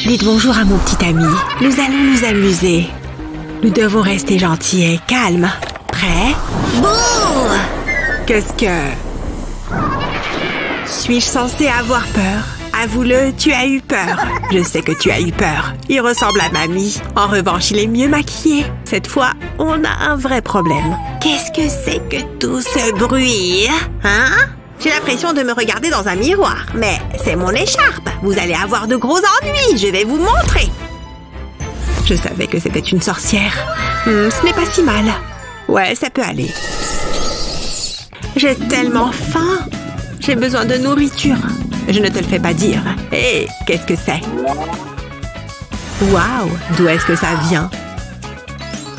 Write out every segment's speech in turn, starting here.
Dites bonjour à mon petit ami. Nous allons nous amuser. Nous devons rester gentils et calmes. Prêt? Bouh! Qu'est-ce que... Suis-je censée avoir peur? Avoue-le, tu as eu peur. Je sais que tu as eu peur. Il ressemble à mamie. En revanche, il est mieux maquillé. Cette fois, on a un vrai problème. Qu'est-ce que c'est que tout ce bruit? Hein? J'ai l'impression de me regarder dans un miroir. Mais c'est mon écharpe. Vous allez avoir de gros ennuis. Je vais vous montrer. Je savais que c'était une sorcière. Ce n'est pas si mal. Ouais, ça peut aller. J'ai tellement faim. J'ai besoin de nourriture. Je ne te le fais pas dire. Hé, qu'est-ce que c'est? Waouh, d'où est-ce que ça vient?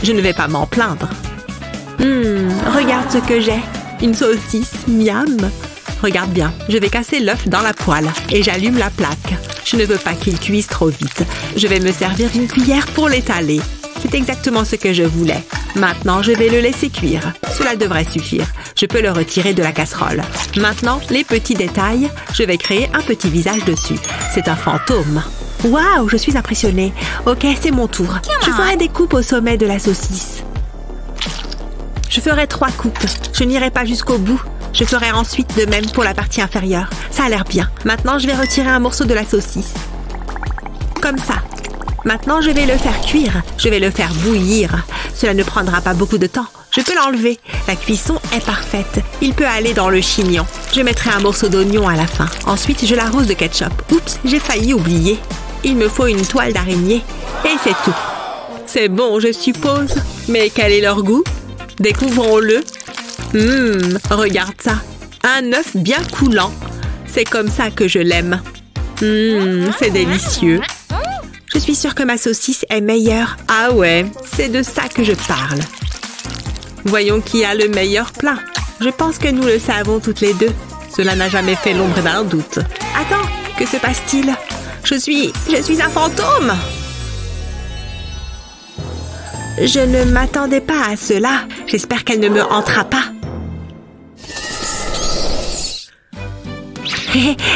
Je ne vais pas m'en plaindre. Regarde ce que j'ai. Une saucisse, miam. Regarde bien, je vais casser l'œuf dans la poêle et j'allume la plaque. Je ne veux pas qu'il cuise trop vite. Je vais me servir d'une cuillère pour l'étaler. C'est exactement ce que je voulais. Maintenant, je vais le laisser cuire. Cela devrait suffire. Je peux le retirer de la casserole. Maintenant, les petits détails. Je vais créer un petit visage dessus. C'est un fantôme. Waouh, je suis impressionnée. Ok, c'est mon tour. Je ferai des coupes au sommet de la saucisse. Je ferai 3 coupes. Je n'irai pas jusqu'au bout. Je ferai ensuite de même pour la partie inférieure. Ça a l'air bien. Maintenant, je vais retirer un morceau de la saucisse. Comme ça. Maintenant, je vais le faire cuire. Je vais le faire bouillir. Cela ne prendra pas beaucoup de temps. Je peux l'enlever. La cuisson est parfaite. Il peut aller dans le chignon. Je mettrai un morceau d'oignon à la fin. Ensuite, je l'arrose de ketchup. Oups, j'ai failli oublier. Il me faut une toile d'araignée. Et c'est tout. C'est bon, je suppose. Mais quel est leur goût? Découvrons-le. Regarde ça. Un œuf bien coulant. C'est comme ça que je l'aime. C'est délicieux. Je suis sûre que ma saucisse est meilleure. Ah ouais, c'est de ça que je parle. Voyons qui a le meilleur plat. Je pense que nous le savons toutes les deux. Cela n'a jamais fait l'ombre d'un doute. Attends, que se passe-t-il? Je suis un fantôme! Je ne m'attendais pas à cela. J'espère qu'elle ne me hantera pas.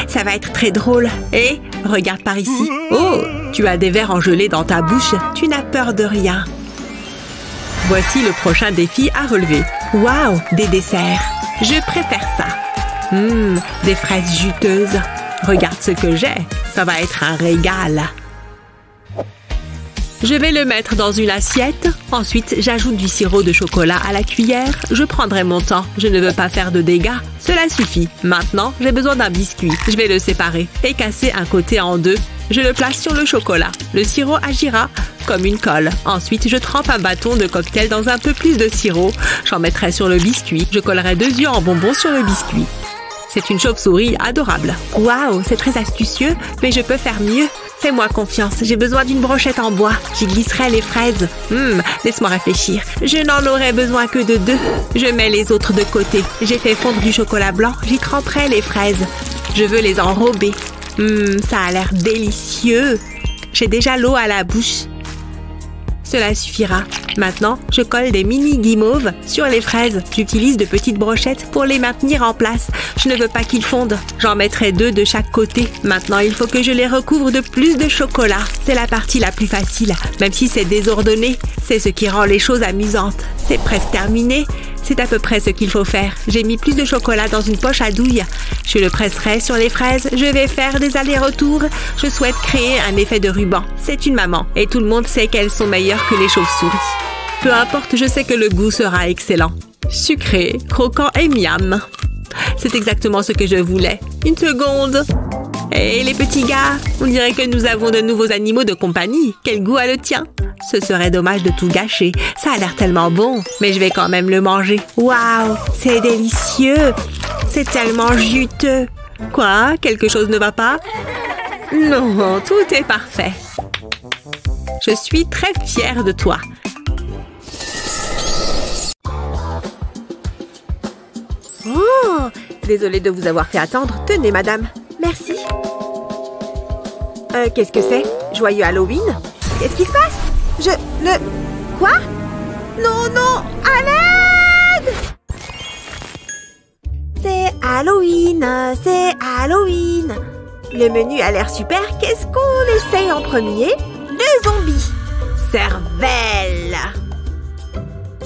Ça va être très drôle. Et regarde par ici. Oh, tu as des vers en gelée dans ta bouche. Tu n'as peur de rien. Voici le prochain défi à relever. Waouh, des desserts. Je préfère ça. Des fraises juteuses. Regarde ce que j'ai. Ça va être un régal. Je vais le mettre dans une assiette. Ensuite, j'ajoute du sirop de chocolat à la cuillère. Je prendrai mon temps. Je ne veux pas faire de dégâts. Cela suffit. Maintenant, j'ai besoin d'un biscuit. Je vais le séparer et casser un côté en deux. Je le place sur le chocolat. Le sirop agira comme une colle. Ensuite, je trempe un bâton de cocktail dans un peu plus de sirop. J'en mettrai sur le biscuit. Je collerai 2 yeux en bonbons sur le biscuit. C'est une chauve-souris adorable. Waouh, c'est très astucieux, mais je peux faire mieux. Fais-moi confiance, j'ai besoin d'une brochette en bois. J'y glisserai les fraises. Laisse-moi réfléchir. Je n'en aurai besoin que de 2. Je mets les autres de côté. J'ai fait fondre du chocolat blanc. J'y tremperai les fraises. Je veux les enrober. Ça a l'air délicieux. J'ai déjà l'eau à la bouche. Cela suffira. Maintenant, je colle des mini guimauves sur les fraises. J'utilise de petites brochettes pour les maintenir en place. Je ne veux pas qu'ils fondent. J'en mettrai 2 de chaque côté. Maintenant, il faut que je les recouvre de plus de chocolat. C'est la partie la plus facile, même si c'est désordonné. C'est ce qui rend les choses amusantes. C'est presque terminé. C'est à peu près ce qu'il faut faire. J'ai mis plus de chocolat dans une poche à douille. Je le presserai sur les fraises. Je vais faire des allers-retours. Je souhaite créer un effet de ruban. C'est une maman. Et tout le monde sait qu'elles sont meilleures que les chauves-souris. Peu importe, je sais que le goût sera excellent. Sucré, croquant et miam. C'est exactement ce que je voulais. Une seconde. Hé, les petits gars, on dirait que nous avons de nouveaux animaux de compagnie. Quel goût a le tien? Ce serait dommage de tout gâcher. Ça a l'air tellement bon, mais je vais quand même le manger. Waouh, c'est délicieux. C'est tellement juteux. Quoi? Quelque chose ne va pas? Non, tout est parfait. Je suis très fière de toi. Oh, désolée de vous avoir fait attendre. Tenez, madame. Merci. Qu'est-ce que c'est? Joyeux Halloween? Qu'est-ce qui se passe? Quoi? Non, non! À l'aide! C'est Halloween! C'est Halloween! Le menu a l'air super. Qu'est-ce qu'on J'essaye en premier le zombie. Cervelle.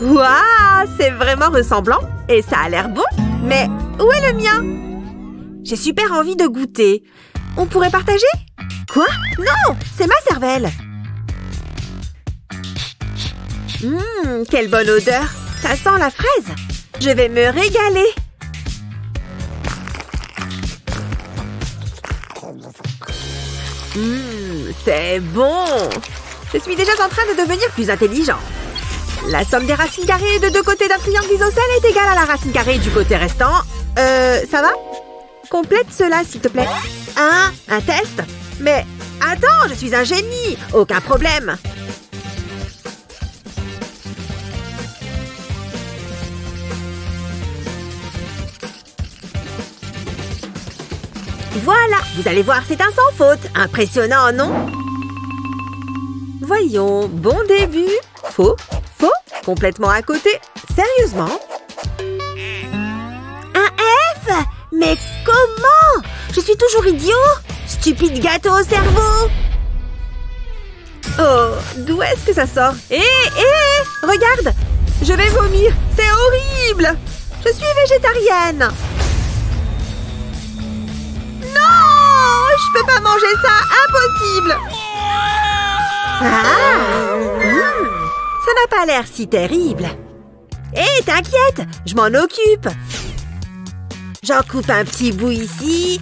Waouh, c'est vraiment ressemblant et ça a l'air bon. Mais où est le mien? J'ai super envie de goûter. On pourrait partager? Quoi? Non, c'est ma cervelle. Quelle bonne odeur. Ça sent la fraise. Je vais me régaler. C'est bon. Je suis déjà en train de devenir plus intelligent. La somme des racines carrées de deux côtés d'un triangle isocèle est égale à la racine carrée du côté restant. Ça va? Complète cela, s'il te plaît. Un test? Mais attends, je suis un génie. Aucun problème. Voilà, vous allez voir, c'est un sans faute. Impressionnant, non? Voyons, bon début. Faux, faux, complètement à côté. Sérieusement? Un F? Mais comment? Je suis toujours idiot? Stupide gâteau au cerveau! Oh, d'où est-ce que ça sort? Regarde! Je vais vomir! C'est horrible! Je suis végétarienne! Non! Je peux pas manger ça! Impossible! Ça n'a pas l'air si terrible. Hé, t'inquiète! Je m'en occupe! J'en coupe un petit bout ici.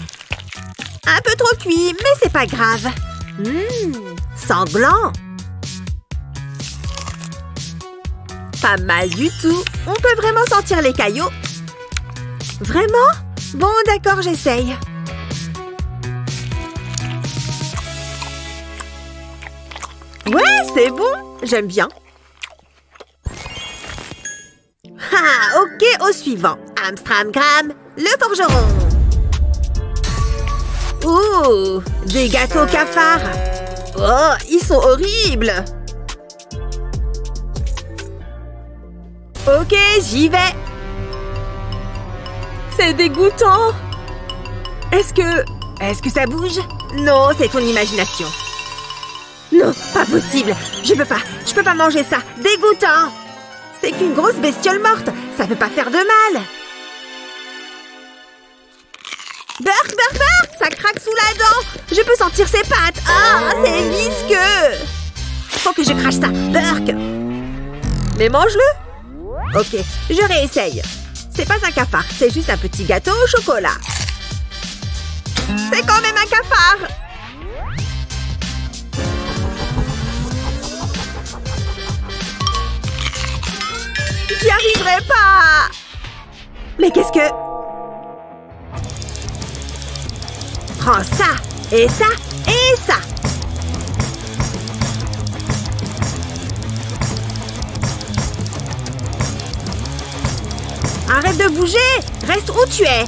Un peu trop cuit, mais c'est pas grave. Sanglant! Pas mal du tout. On peut vraiment sentir les caillots. Vraiment? Bon, d'accord, j'essaye. Ouais, c'est bon. J'aime bien. Ok, au suivant. Amstramgram, le forgeron. Oh, des gâteaux cafards. Oh, ils sont horribles. Ok, j'y vais. C'est dégoûtant. Est-ce que ça bouge? Non, c'est ton imagination. Non, pas possible. Je peux pas manger ça. Dégoûtant. C'est qu'une grosse bestiole morte. Ça peut pas faire de mal. Burk, burk, burk. Ça craque sous la dent. Je peux sentir ses pattes. Ah, c'est visqueux. Faut que je crache ça. Burk. Mais mange-le. Ok, je réessaye. C'est pas un cafard, c'est juste un petit gâteau au chocolat. C'est quand même un cafard. J'y arriverai pas. Mais qu'est-ce que... Prends ça, et ça, et ça. Arrête de bouger. Reste où tu es.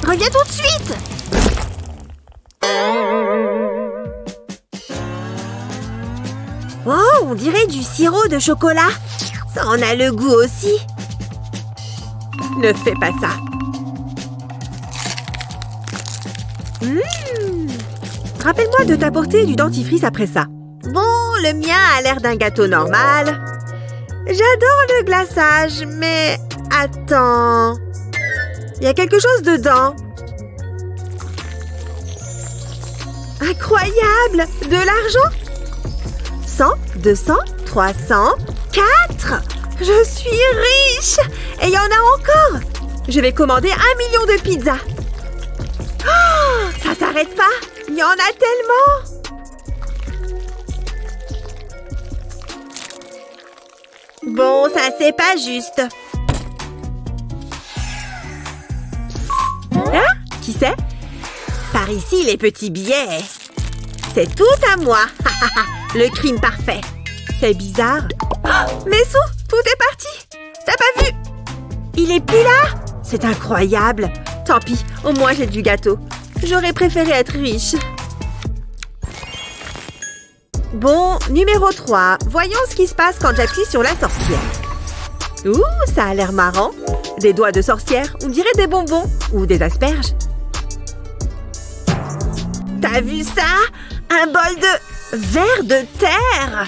Reviens tout de suite. Oh, on dirait du sirop de chocolat. Ça en a le goût aussi. Ne fais pas ça. Rappelle-moi de t'apporter du dentifrice après ça. Bon, le mien a l'air d'un gâteau normal. J'adore le glaçage, mais... Attends... Il y a quelque chose dedans. Incroyable! De l'argent? 100, 200, 300, 4! Je suis riche! Et il y en a encore! Je vais commander 1 million de pizzas. Oh, ça s'arrête pas! Il y en a tellement! Bon, ça c'est pas juste. Hein? Qui c'est? Par ici, les petits billets. C'est tout à moi. Le crime parfait. C'est bizarre. Oh, mes sous, tout est parti. T'as pas vu? Il est plus là? C'est incroyable. Tant pis, au moins j'ai du gâteau. J'aurais préféré être riche. Bon, numéro 3. Voyons ce qui se passe quand j'appuie sur la sorcière. Ouh, ça a l'air marrant. Des doigts de sorcière, on dirait des bonbons ou des asperges. Ta as vu ça? Un bol de vers de terre!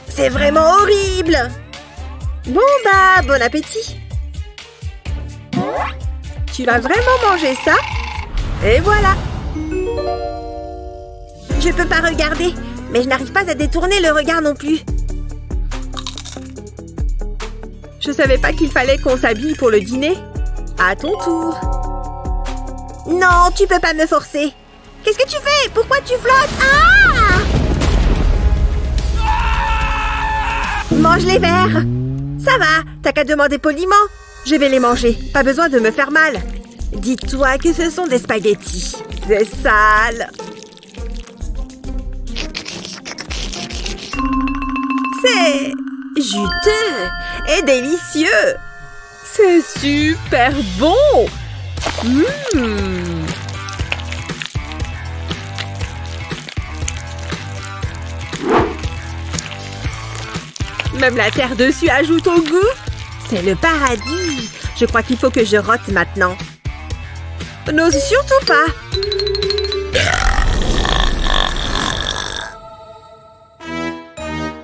C'est vraiment horrible! Bon bah, bon appétit! Tu vas vraiment manger ça? Et voilà! Je peux pas regarder, mais je n'arrive pas à détourner le regard non plus. Je savais pas qu'il fallait qu'on s'habille pour le dîner. À ton tour. Non, tu peux pas me forcer. Qu'est-ce que tu fais? Pourquoi tu flottes? Ah! Mange les verres. Ça va, t'as qu'à demander poliment. Je vais les manger, pas besoin de me faire mal. Dis-toi que ce sont des spaghettis. C'est sale. C'est juteux et délicieux. C'est super bon. Même la terre dessus ajoute au goût. C'est le paradis. Je crois qu'il faut que je rote maintenant. N'ose surtout pas.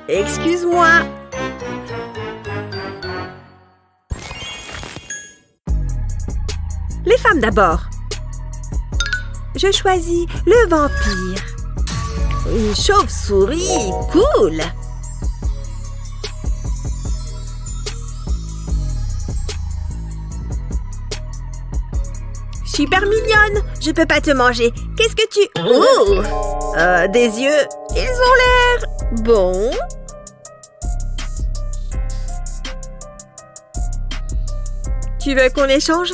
Excuse-moi. Les femmes d'abord. Je choisis le vampire. Une chauve-souris, cool. Super mignonne. Je peux pas te manger. Qu'est-ce que tu... Oh! Des yeux. Ils ont l'air... bon. Tu veux qu'on échange?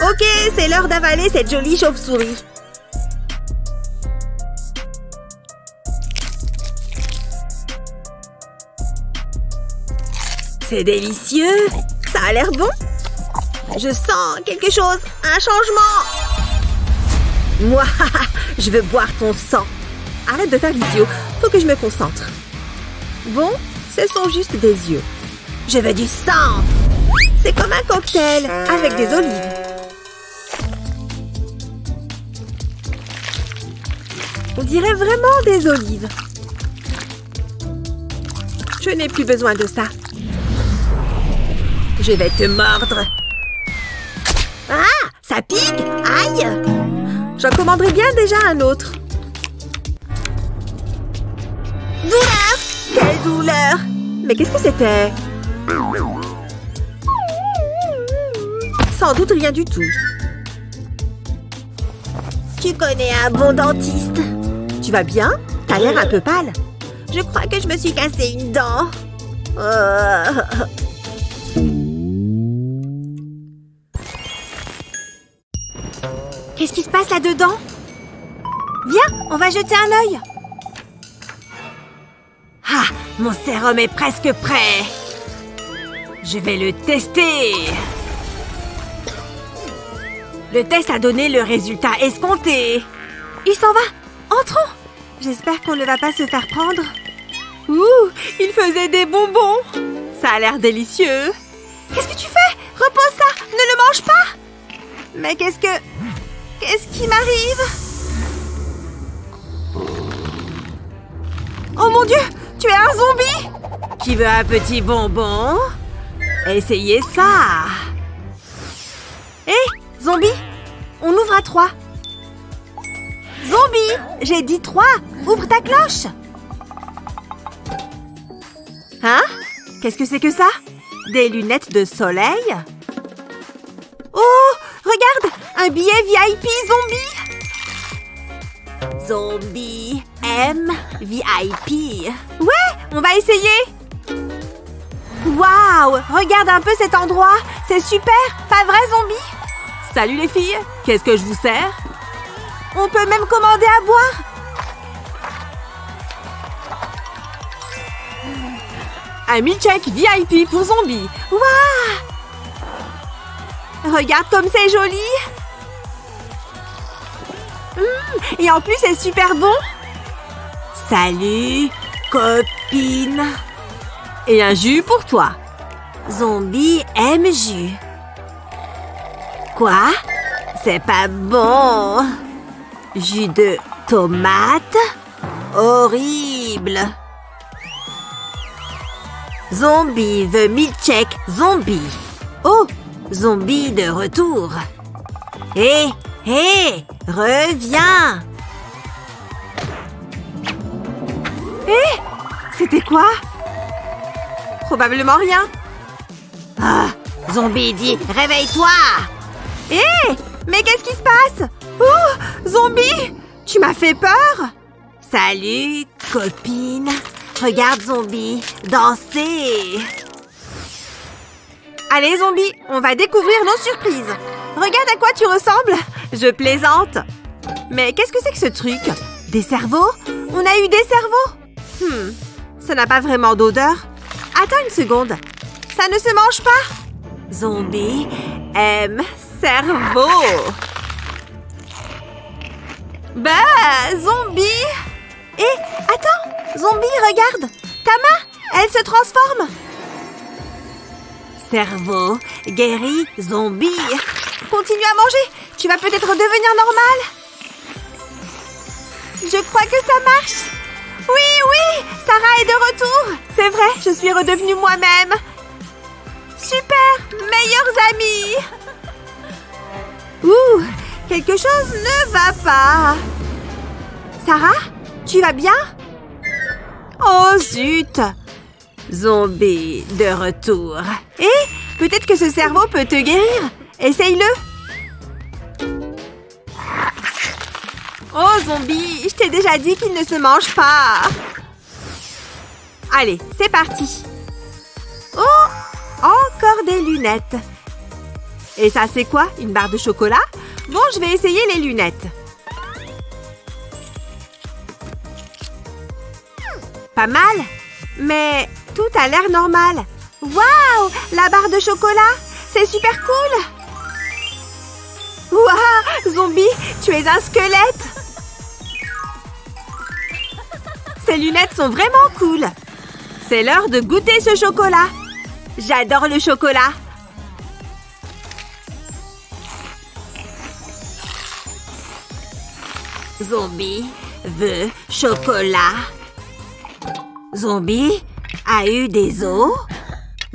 Ok, c'est l'heure d'avaler cette jolie chauve-souris. C'est délicieux. Ça a l'air bon. Je sens quelque chose. Un changement. Moi, je veux boire ton sang. Arrête de faire l'idiot. Faut que je me concentre. Bon, ce sont juste des yeux. Je veux du sang. C'est comme un cocktail avec des olives. On dirait vraiment des olives. Je n'ai plus besoin de ça. Je vais te mordre. Ah, ça pique. Aïe. J'en commanderais bien déjà un autre. Douleur. Quelle douleur. Mais qu'est-ce que c'était? Sans doute rien du tout. Tu connais un bon dentiste. Tu vas bien? T'as l'air un peu pâle. Je crois que je me suis cassé une dent. Qu'est-ce qui se passe là-dedans? Viens, on va jeter un œil. Ah, mon sérum est presque prêt. Je vais le tester. Le test a donné le résultat escompté. Il s'en va. Entrons. J'espère qu'on ne va pas se faire prendre. Ouh, il faisait des bonbons. Ça a l'air délicieux. Qu'est-ce que tu fais? Repose ça. Ne le mange pas. Mais qu'est-ce qui m'arrive? Oh mon Dieu, tu es un zombie? Qui veut un petit bonbon? Essayez ça. Hé, zombie, on ouvre à 3. Zombie, j'ai dit 3. Ouvre ta cloche. Hein? Qu'est-ce que c'est que ça? Des lunettes de soleil? Oh, regarde, un billet VIP zombie. Zombie M VIP. Ouais, on va essayer. Waouh, regarde un peu cet endroit. C'est super, pas vrai zombie? Salut les filles, qu'est-ce que je vous sers? On peut même commander à boire. Un milkshake VIP pour zombie. Waouh! Regarde comme c'est joli. Et en plus, c'est super bon. Salut, copine. Et un jus pour toi. Zombie aime jus. Quoi? C'est pas bon. Jus de tomate? Horrible. Zombie veut milkshake zombie. Oh, zombie de retour. Hé, hé, reviens. Hé, c'était quoi? Probablement rien. Ah, zombie dit réveille-toi. Hé, mais qu'est-ce qui se passe? Oh, zombie, tu m'as fait peur. Salut, copine. Regarde zombie danser. Allez zombie, on va découvrir nos surprises. Regarde à quoi tu ressembles. Je plaisante. Mais qu'est-ce que c'est que ce truc? Des cerveaux? On a eu des cerveaux? Ça n'a pas vraiment d'odeur. Attends une seconde. Ça ne se mange pas. Zombie aime cerveau. Bah, zombie. Hé, attends. Zombie, regarde. Ta main, elle se transforme. Cerveau guéri zombie. Continue à manger. Tu vas peut-être redevenir normal. Je crois que ça marche. Oui, Sarah est de retour. C'est vrai, je suis redevenue moi-même. Super, meilleurs amis. Ouh, quelque chose ne va pas. Sarah, tu vas bien? Oh zut. Zombie de retour. Et peut-être que ce cerveau peut te guérir. Essaye-le. Oh zombie, je t'ai déjà dit qu'il ne se mange pas. Allez, c'est parti. Oh, encore des lunettes. Et ça, c'est quoi? Une barre de chocolat? Bon, je vais essayer les lunettes. Pas mal, mais tout a l'air normal. Waouh, la barre de chocolat, c'est super cool. Waouh, zombie, tu es un squelette. Ces lunettes sont vraiment cool. C'est l'heure de goûter ce chocolat. J'adore le chocolat. Zombie veut chocolat. Zombie a eu des os.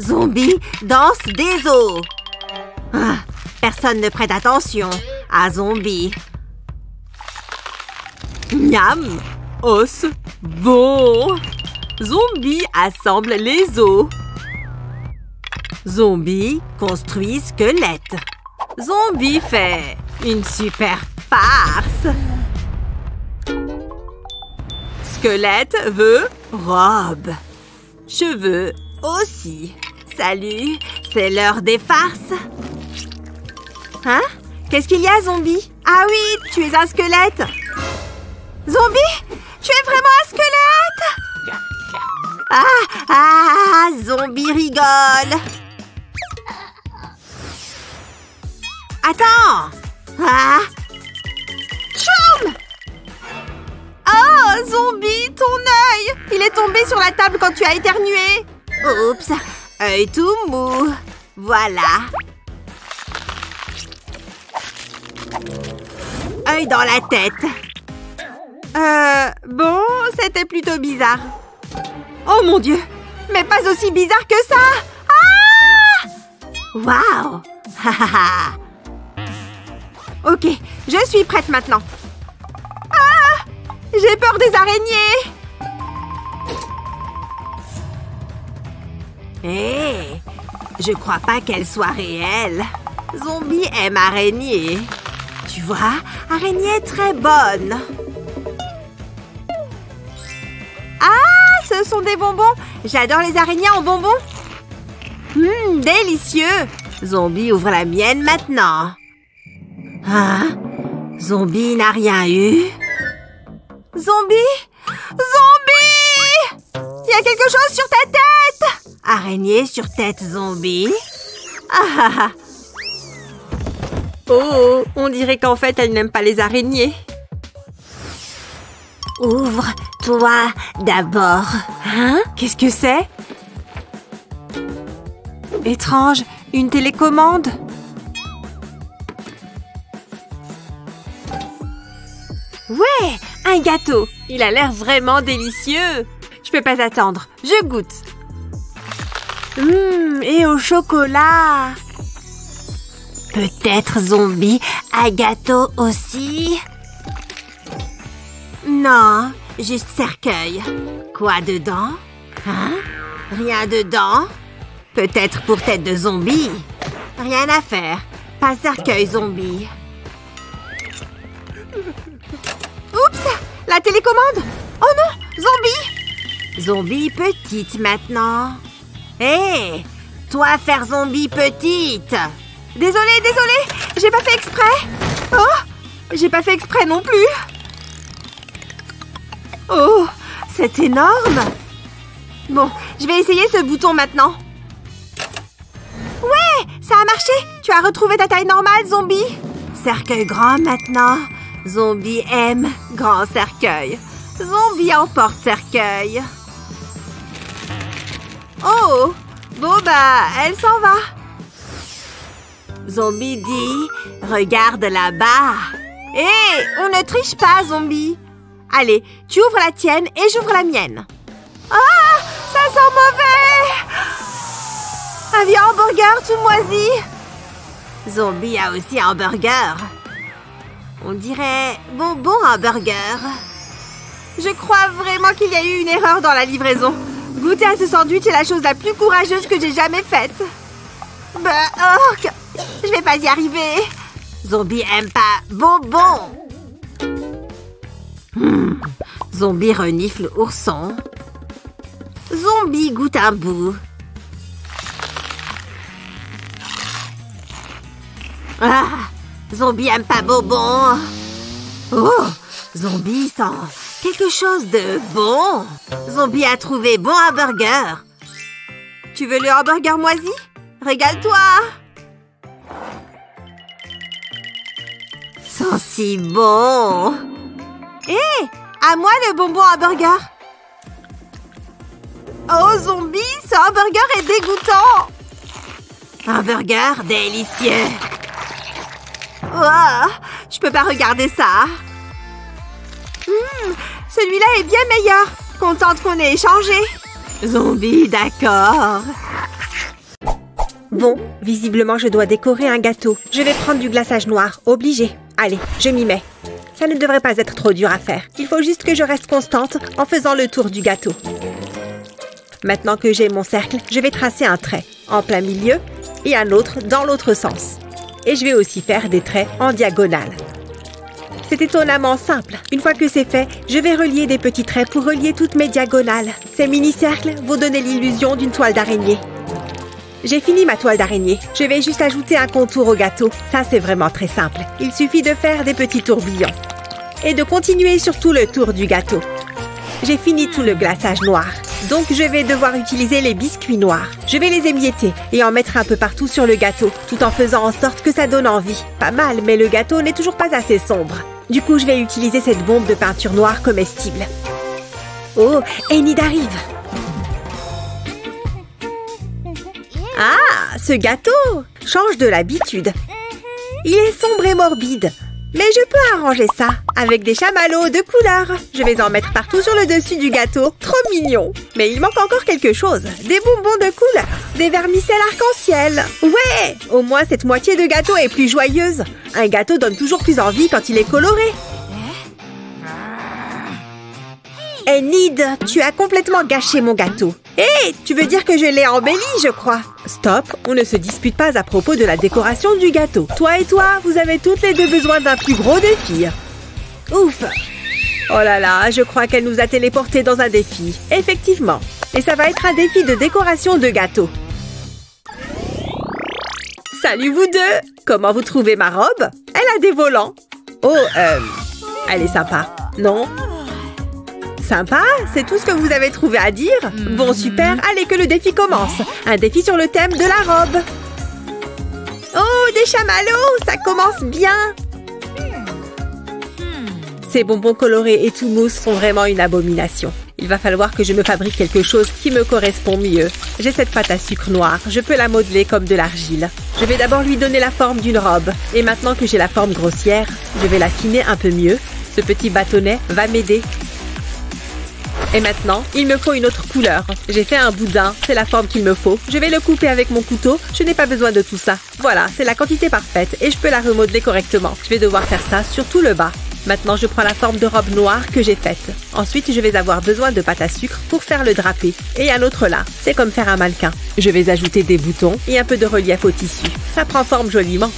Zombie danse des os. Ah, personne ne prête attention à Zombie. Miam, os, bon. Zombie assemble les os. Zombie construit squelette. Zombie fait une super farce. Squelette veut robe. Cheveux aussi. Salut, c'est l'heure des farces. Hein? Qu'est-ce qu'il y a, zombie? Ah oui, tu es un squelette. Zombie, tu es vraiment un squelette? Ah, zombie rigole. Attends. Ah. Tchoum! Oh, zombie, ton œil! Il est tombé sur la table quand tu as éternué. Oups, œil tout mou. Voilà. Œil dans la tête. Bon, c'était plutôt bizarre. Oh mon Dieu! Mais pas aussi bizarre que ça! Ah! Waouh! Ok, je suis prête maintenant. Ah! J'ai peur des araignées! Hé! Je crois pas qu'elle soit réelle. Zombie aime araignée. Tu vois, araignée très bonne. Ah! Ce sont des bonbons! J'adore les araignées en bonbons. Délicieux! Zombie ouvre la mienne maintenant. Hein? Zombie n'a rien eu? Zombie? Zombie! Il y a quelque chose sur ta tête! Araignée sur tête zombie? Ah! Oh, on dirait qu'en fait, elle n'aime pas les araignées. Ouvre-toi d'abord. Hein? Qu'est-ce que c'est? Étrange, une télécommande. Ouais, un gâteau. Il a l'air vraiment délicieux. Je peux pas attendre. Je goûte. Et au chocolat. Peut-être zombie à gâteau aussi? Non, juste cercueil. Quoi dedans? Hein? Rien dedans? Peut-être pour tête de zombie. Rien à faire. Pas cercueil zombie. Oups! La télécommande! Oh non! Zombie! Zombie petite maintenant. Hé! Toi faire zombie petite! Désolée! J'ai pas fait exprès! Oh! J'ai pas fait exprès non plus! Oh! C'est énorme! Bon, je vais essayer ce bouton maintenant. Ouais! Ça a marché! Tu as retrouvé ta taille normale, zombie! Cercueil grand maintenant. Zombie aime grand cercueil. Zombie emporte cercueil. Oh! Bon bah, elle s'en va. Zombie dit, regarde là-bas. Hé, on ne triche pas, zombie. Allez, tu ouvres la tienne et j'ouvre la mienne. Ah, ça sent mauvais. Un vieux hamburger tout moisi. Zombie a aussi un burger. On dirait bonbon hamburger. Je crois vraiment qu'il y a eu une erreur dans la livraison. Goûter à ce sandwich est la chose la plus courageuse que j'ai jamais faite. Bah, oh, je vais pas y arriver. Zombie aime pas bonbon. Zombie renifle ourson. Zombie goûte un bout. Ah, zombie aime pas bonbon. Oh, zombie sent quelque chose de bon. Zombie a trouvé bon hamburger. Tu veux le hamburger moisi? Régale-toi. Sent si bon. Hé, à moi le bonbon hamburger. Oh, zombie, ce hamburger est dégoûtant. Un burger délicieux. Oh, je peux pas regarder ça. Celui-là est bien meilleur. Contente qu'on ait échangé. Zombie, d'accord. Bon, visiblement, je dois décorer un gâteau. Je vais prendre du glaçage noir, obligé. Allez, je m'y mets. Ça ne devrait pas être trop dur à faire. Il faut juste que je reste constante en faisant le tour du gâteau. Maintenant que j'ai mon cercle, je vais tracer un trait en plein milieu et un autre dans l'autre sens. Et je vais aussi faire des traits en diagonale. C'est étonnamment simple. Une fois que c'est fait, je vais relier des petits traits pour relier toutes mes diagonales. Ces mini-cercles vont donner l'illusion d'une toile d'araignée. J'ai fini ma toile d'araignée. Je vais juste ajouter un contour au gâteau. Ça, c'est vraiment très simple. Il suffit de faire des petits tourbillons. Et de continuer sur tout le tour du gâteau. J'ai fini tout le glaçage noir. Donc, je vais devoir utiliser les biscuits noirs. Je vais les émietter et en mettre un peu partout sur le gâteau, tout en faisant en sorte que ça donne envie. Pas mal, mais le gâteau n'est toujours pas assez sombre. Du coup, je vais utiliser cette bombe de peinture noire comestible. Oh, Enid arrive! Ah, ce gâteau change de l'habitude. Il est sombre et morbide. Mais je peux arranger ça avec des chamallows de couleur. Je vais en mettre partout sur le dessus du gâteau. Trop mignon. Mais il manque encore quelque chose. Des bonbons de couleur. Des vermicelles arc-en-ciel. Ouais! Au moins, cette moitié de gâteau est plus joyeuse. Un gâteau donne toujours plus envie quand il est coloré. Enid, tu as complètement gâché mon gâteau. Hé, tu veux dire que je l'ai embelli, je crois. Stop, on ne se dispute pas à propos de la décoration du gâteau. Toi et toi, vous avez toutes les deux besoin d'un plus gros défi. Ouf. Oh là là, je crois qu'elle nous a téléportés dans un défi. Effectivement. Et ça va être un défi de décoration de gâteau. Salut vous deux. Comment vous trouvez ma robe? Elle a des volants. Oh, elle est sympa. Non? Sympa, c'est tout ce que vous avez trouvé à dire? Bon, super, allez que le défi commence. Un défi sur le thème de la robe. Oh, des chamallows, ça commence bien. Ces bonbons colorés et tout mousse sont vraiment une abomination. Il va falloir que je me fabrique quelque chose qui me correspond mieux. J'ai cette pâte à sucre noire, je peux la modeler comme de l'argile. Je vais d'abord lui donner la forme d'une robe. Et maintenant que j'ai la forme grossière, je vais l'affiner un peu mieux Ce petit bâtonnet va m'aider. Et maintenant, il me faut une autre couleur. J'ai fait un boudin, c'est la forme qu'il me faut. Je vais le couper avec mon couteau. Je n'ai pas besoin de tout ça. Voilà, c'est la quantité parfaite et je peux la remodeler correctement. Je vais devoir faire ça sur tout le bas. Maintenant, je prends la forme de robe noire que j'ai faite. Ensuite, je vais avoir besoin de pâte à sucre pour faire le drapé. Et un autre là. C'est comme faire un mannequin. Je vais ajouter des boutons et un peu de relief au tissu. Ça prend forme joliment.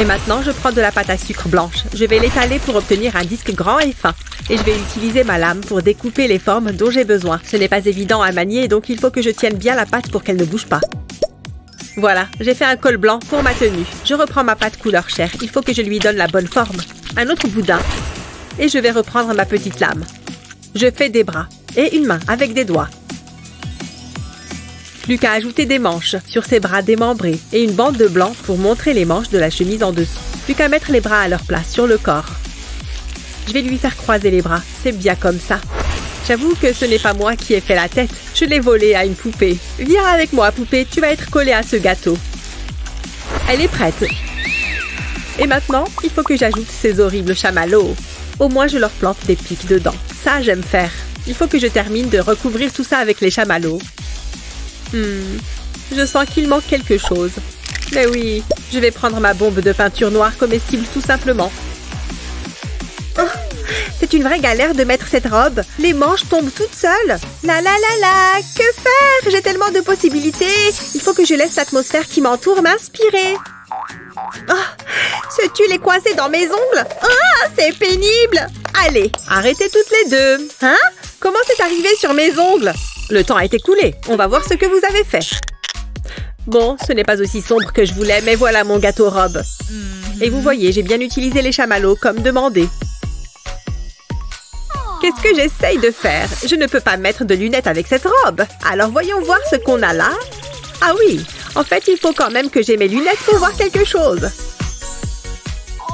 Et maintenant, je prends de la pâte à sucre blanche. Je vais l'étaler pour obtenir un disque grand et fin. Et je vais utiliser ma lame pour découper les formes dont j'ai besoin. Ce n'est pas évident à manier, donc il faut que je tienne bien la pâte pour qu'elle ne bouge pas. Voilà, j'ai fait un col blanc pour ma tenue. Je reprends ma pâte couleur chair. Il faut que je lui donne la bonne forme. Un autre boudin. Et je vais reprendre ma petite lame. Je fais des bras et une main avec des doigts. Plus qu'à ajouter des manches sur ces bras démembrés et une bande de blanc pour montrer les manches de la chemise en dessous. Plus qu'à mettre les bras à leur place sur le corps. Je vais lui faire croiser les bras. C'est bien comme ça. J'avoue que ce n'est pas moi qui ai fait la tête. Je l'ai volée à une poupée. Viens avec moi, poupée, tu vas être collée à ce gâteau. Elle est prête. Et maintenant, il faut que j'ajoute ces horribles chamallows. Au moins, je leur plante des pics dedans. Ça, j'aime faire. Il faut que je termine de recouvrir tout ça avec les chamallows. Je sens qu'il manque quelque chose. Mais oui, je vais prendre ma bombe de peinture noire comestible tout simplement. Oh, c'est une vraie galère de mettre cette robe. Les manches tombent toutes seules. La la la la, que faire? J'ai tellement de possibilités. Il faut que je laisse l'atmosphère qui m'entoure m'inspirer. Oh, ce tulle est coincé dans mes ongles. Ah, c'est pénible. Allez, arrêtez toutes les deux. Hein? Comment c'est arrivé sur mes ongles? Le temps a été écoulé. On va voir ce que vous avez fait. Bon, ce n'est pas aussi sombre que je voulais, mais voilà mon gâteau robe. Et vous voyez, j'ai bien utilisé les chamallows comme demandé. Qu'est-ce que j'essaye de faire? Je ne peux pas mettre de lunettes avec cette robe. Alors voyons voir ce qu'on a là. Ah oui, en fait, il faut quand même que j'ai mes lunettes pour voir quelque chose.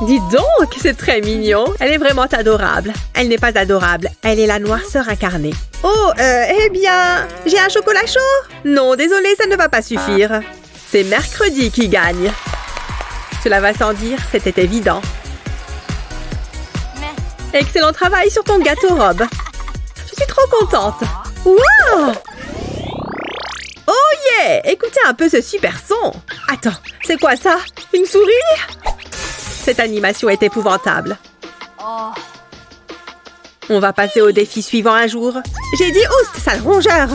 Dis donc, c'est très mignon. Elle est vraiment adorable. Elle n'est pas adorable. Elle est la noirceur incarnée. Oh, eh bien, j'ai un chocolat chaud? Non, désolé, ça ne va pas suffire. C'est mercredi qui gagne. Cela va sans dire, c'était évident. Excellent travail sur ton gâteau robe. Je suis trop contente. Wow! Oh yeah! Écoutez un peu ce super son. Attends, c'est quoi ça? Une souris? Cette animation est épouvantable. On va passer au défi suivant un jour. J'ai dit oust, sale rongeur.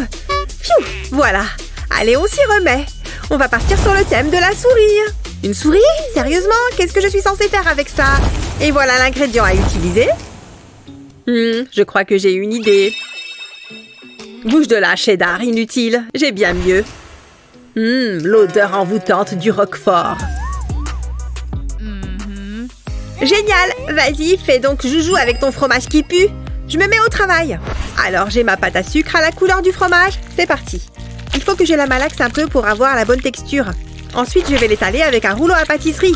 Pfiou, voilà. Allez, on s'y remet. On va partir sur le thème de la souris. Une souris? Sérieusement? Qu'est-ce que je suis censée faire avec ça? Et voilà l'ingrédient à utiliser. Je crois que j'ai une idée. Bouge de là, cheddar, inutile. J'ai bien mieux. L'odeur envoûtante du roquefort. Génial! Vas-y, fais donc joujou avec ton fromage qui pue. Je me mets au travail. Alors, j'ai ma pâte à sucre à la couleur du fromage. C'est parti. Il faut que je la malaxe un peu pour avoir la bonne texture. Ensuite, je vais l'étaler avec un rouleau à pâtisserie.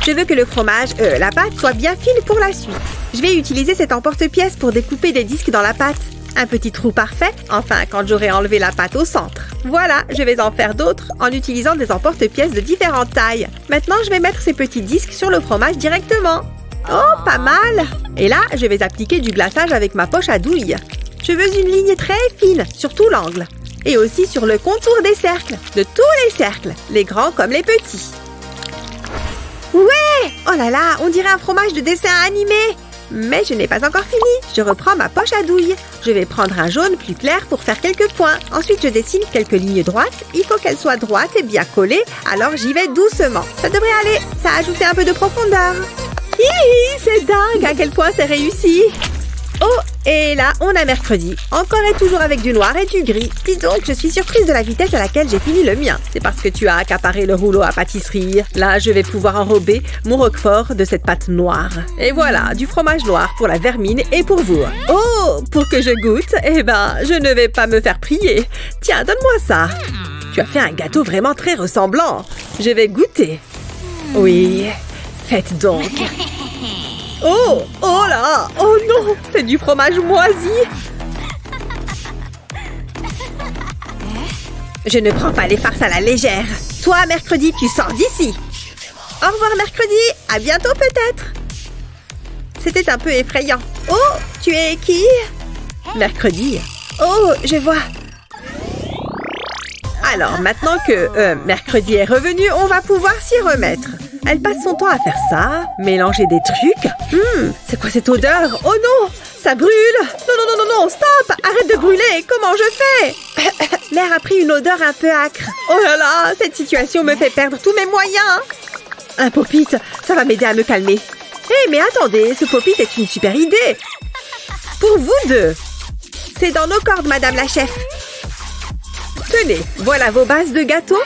Je veux que le fromage, la pâte, soit bien fine pour la suite. Je vais utiliser cet emporte-pièce pour découper des disques dans la pâte. Un petit trou parfait, enfin, quand j'aurai enlevé la pâte au centre. Voilà, je vais en faire d'autres en utilisant des emporte-pièces de différentes tailles. Maintenant, je vais mettre ces petits disques sur le fromage directement. Oh, pas mal! Et là, je vais appliquer du glaçage avec ma poche à douille. Je veux une ligne très fine sur tout l'angle. Et aussi sur le contour des cercles, de tous les cercles, les grands comme les petits. Ouais! Oh là là, on dirait un fromage de dessin animé! Mais je n'ai pas encore fini. Je reprends ma poche à douille. Je vais prendre un jaune plus clair pour faire quelques points. Ensuite, je dessine quelques lignes droites. Il faut qu'elles soient droites et bien collées. Alors, j'y vais doucement. Ça devrait aller. Ça a ajouté un peu de profondeur. Hihi, c'est dingue à quel point c'est réussi. Oh, et là, on a mercredi. Encore et toujours avec du noir et du gris. Dis donc, je suis surprise de la vitesse à laquelle j'ai fini le mien. C'est parce que tu as accaparé le rouleau à pâtisserie. Là, je vais pouvoir enrober mon roquefort de cette pâte noire. Et voilà, du fromage noir pour la vermine et pour vous. Oh, pour que je goûte, eh ben, je ne vais pas me faire prier. Tiens, donne-moi ça. Tu as fait un gâteau vraiment très ressemblant. Je vais goûter. Oui, faites donc. Oh, oh là, oh non, c'est du fromage moisi. Je ne prends pas les farces à la légère. Toi, mercredi, tu sors d'ici. Au revoir mercredi. À bientôt peut-être. C'était un peu effrayant. Oh, tu es qui? Mercredi. Oh, je vois. Alors, maintenant que mercredi est revenu, on va pouvoir s'y remettre. Elle passe son temps à faire ça, mélanger des trucs. C'est quoi cette odeur? Oh non, ça brûle. Non, stop. Arrête de brûler. Comment je fais? L'air a pris une odeur un peu âcre. Oh là là, cette situation me fait perdre tous mes moyens. Un pop-it, ça va m'aider à me calmer. Hé, mais attendez, ce pop-it est une super idée. Pour vous deux. C'est dans nos cordes, madame la chef. Tenez, voilà vos bases de gâteau.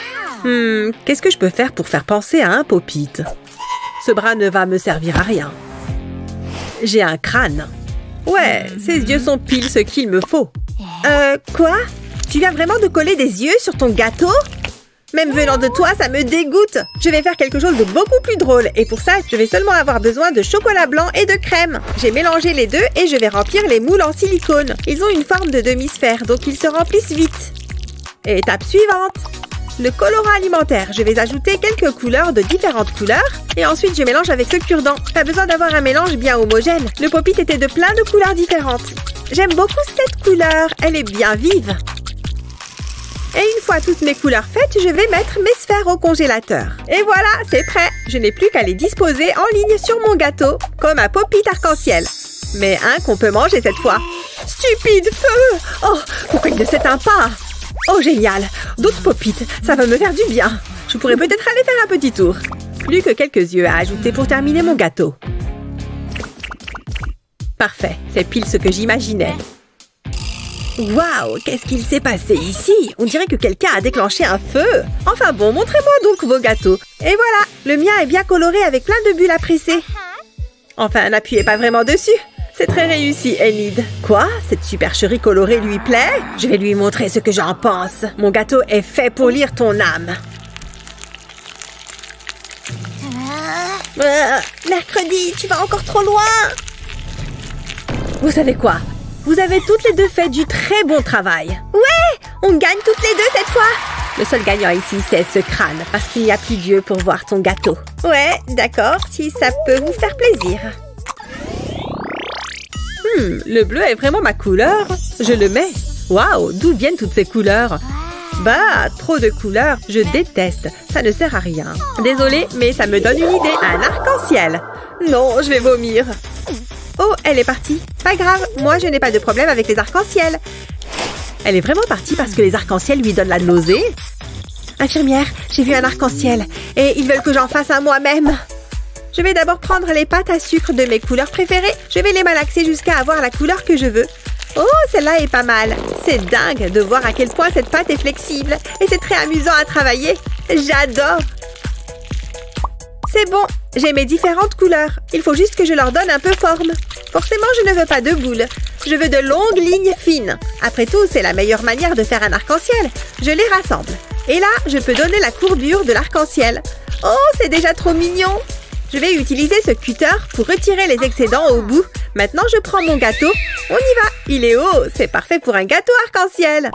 Qu'est-ce que je peux faire pour faire penser à un pop-it? Ce bras ne va me servir à rien. J'ai un crâne. Ouais, ses yeux sont pile ce qu'il me faut. Quoi? Tu viens vraiment de coller des yeux sur ton gâteau? Même venant de toi, ça me dégoûte. Je vais faire quelque chose de beaucoup plus drôle. Et pour ça, je vais seulement avoir besoin de chocolat blanc et de crème. J'ai mélangé les deux et je vais remplir les moules en silicone. Ils ont une forme de demi-sphère, donc ils se remplissent vite. Étape suivante. Le colorant alimentaire. Je vais ajouter quelques couleurs de différentes couleurs. Et ensuite, je mélange avec le cure-dent. T'as besoin d'avoir un mélange bien homogène. Le pop-it était de plein de couleurs différentes. J'aime beaucoup cette couleur. Elle est bien vive. Et une fois toutes mes couleurs faites, je vais mettre mes sphères au congélateur. Et voilà, c'est prêt. Je n'ai plus qu'à les disposer en ligne sur mon gâteau, comme un pop-it arc-en-ciel. Mais un qu'on peut manger cette fois. Stupide feu! Oh, pourquoi il ne s'éteint pas? Oh, génial! D'autres pop-it, ça va me faire du bien. Je pourrais peut-être aller faire un petit tour. Plus que quelques yeux à ajouter pour terminer mon gâteau. Parfait, c'est pile ce que j'imaginais. Waouh, qu'est-ce qu'il s'est passé ici? On dirait que quelqu'un a déclenché un feu. Enfin bon, montrez-moi donc vos gâteaux. Et voilà, le mien est bien coloré avec plein de bulles à presser. Enfin, n'appuyez pas vraiment dessus. C'est très réussi, Enid. Quoi? Cette supercherie colorée lui plaît? Je vais lui montrer ce que j'en pense. Mon gâteau est fait pour lire ton âme. Mercredi, tu vas encore trop loin. Vous savez quoi? Vous avez toutes les deux fait du très bon travail. Ouais, on gagne toutes les deux cette fois. Le seul gagnant ici, c'est ce crâne, parce qu'il n'y a plus d'yeux pour voir ton gâteau. Ouais, d'accord, si ça peut vous faire plaisir. Le bleu est vraiment ma couleur. Je le mets. Waouh, d'où viennent toutes ces couleurs? Bah, trop de couleurs, je déteste. Ça ne sert à rien. Désolée, mais ça me donne une idée. Un arc-en-ciel. Non, je vais vomir. Oh, elle est partie. Pas grave, moi je n'ai pas de problème avec les arcs-en-ciel. Elle est vraiment partie parce que les arcs-en-ciel lui donnent la nausée. Infirmière, j'ai vu un arc-en-ciel et ils veulent que j'en fasse un moi-même. Je vais d'abord prendre les pâtes à sucre de mes couleurs préférées. Je vais les malaxer jusqu'à avoir la couleur que je veux. Oh, celle-là est pas mal. C'est dingue de voir à quel point cette pâte est flexible. Et c'est très amusant à travailler. J'adore. C'est bon, j'ai mes différentes couleurs. Il faut juste que je leur donne un peu forme. Forcément, je ne veux pas de boules. Je veux de longues lignes fines. Après tout, c'est la meilleure manière de faire un arc-en-ciel. Je les rassemble. Et là, je peux donner la courbure de l'arc-en-ciel. Oh, c'est déjà trop mignon. Je vais utiliser ce cutter pour retirer les excédents au bout. Maintenant, je prends mon gâteau. On y va. Il est haut. C'est parfait pour un gâteau arc-en-ciel.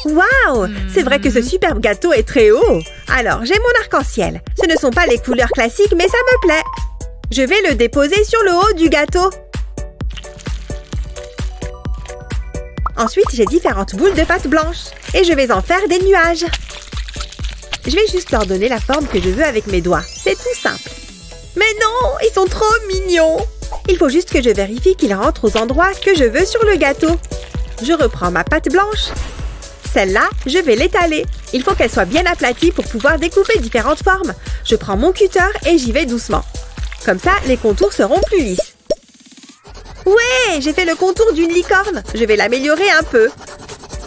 Waouh! C'est vrai que ce superbe gâteau est très haut. Alors, j'ai mon arc-en-ciel. Ce ne sont pas les couleurs classiques, mais ça me plaît. Je vais le déposer sur le haut du gâteau. Ensuite, j'ai différentes boules de pâte blanche. Et je vais en faire des nuages. Je vais juste leur donner la forme que je veux avec mes doigts. C'est tout simple. Mais non, ils sont trop mignons. Il faut juste que je vérifie qu'ils rentrent aux endroits que je veux sur le gâteau. Je reprends ma pâte blanche. Celle-là, je vais l'étaler. Il faut qu'elle soit bien aplatie pour pouvoir découper différentes formes. Je prends mon cutter et j'y vais doucement. Comme ça, les contours seront plus lisses. Ouais, j'ai fait le contour d'une licorne. Je vais l'améliorer un peu.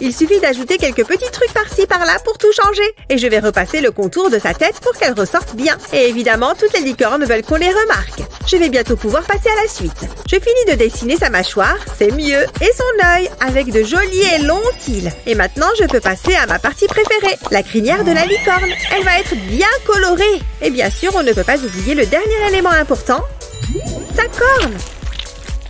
Il suffit d'ajouter quelques petits trucs par-ci, par-là pour tout changer. Et je vais repasser le contour de sa tête pour qu'elle ressorte bien. Et évidemment, toutes les licornes veulent qu'on les remarque. Je vais bientôt pouvoir passer à la suite. Je finis de dessiner sa mâchoire, c'est mieux, et son œil, avec de jolis et longs cils. Et maintenant, je peux passer à ma partie préférée, la crinière de la licorne. Elle va être bien colorée. Et bien sûr, on ne peut pas oublier le dernier élément important, sa corne.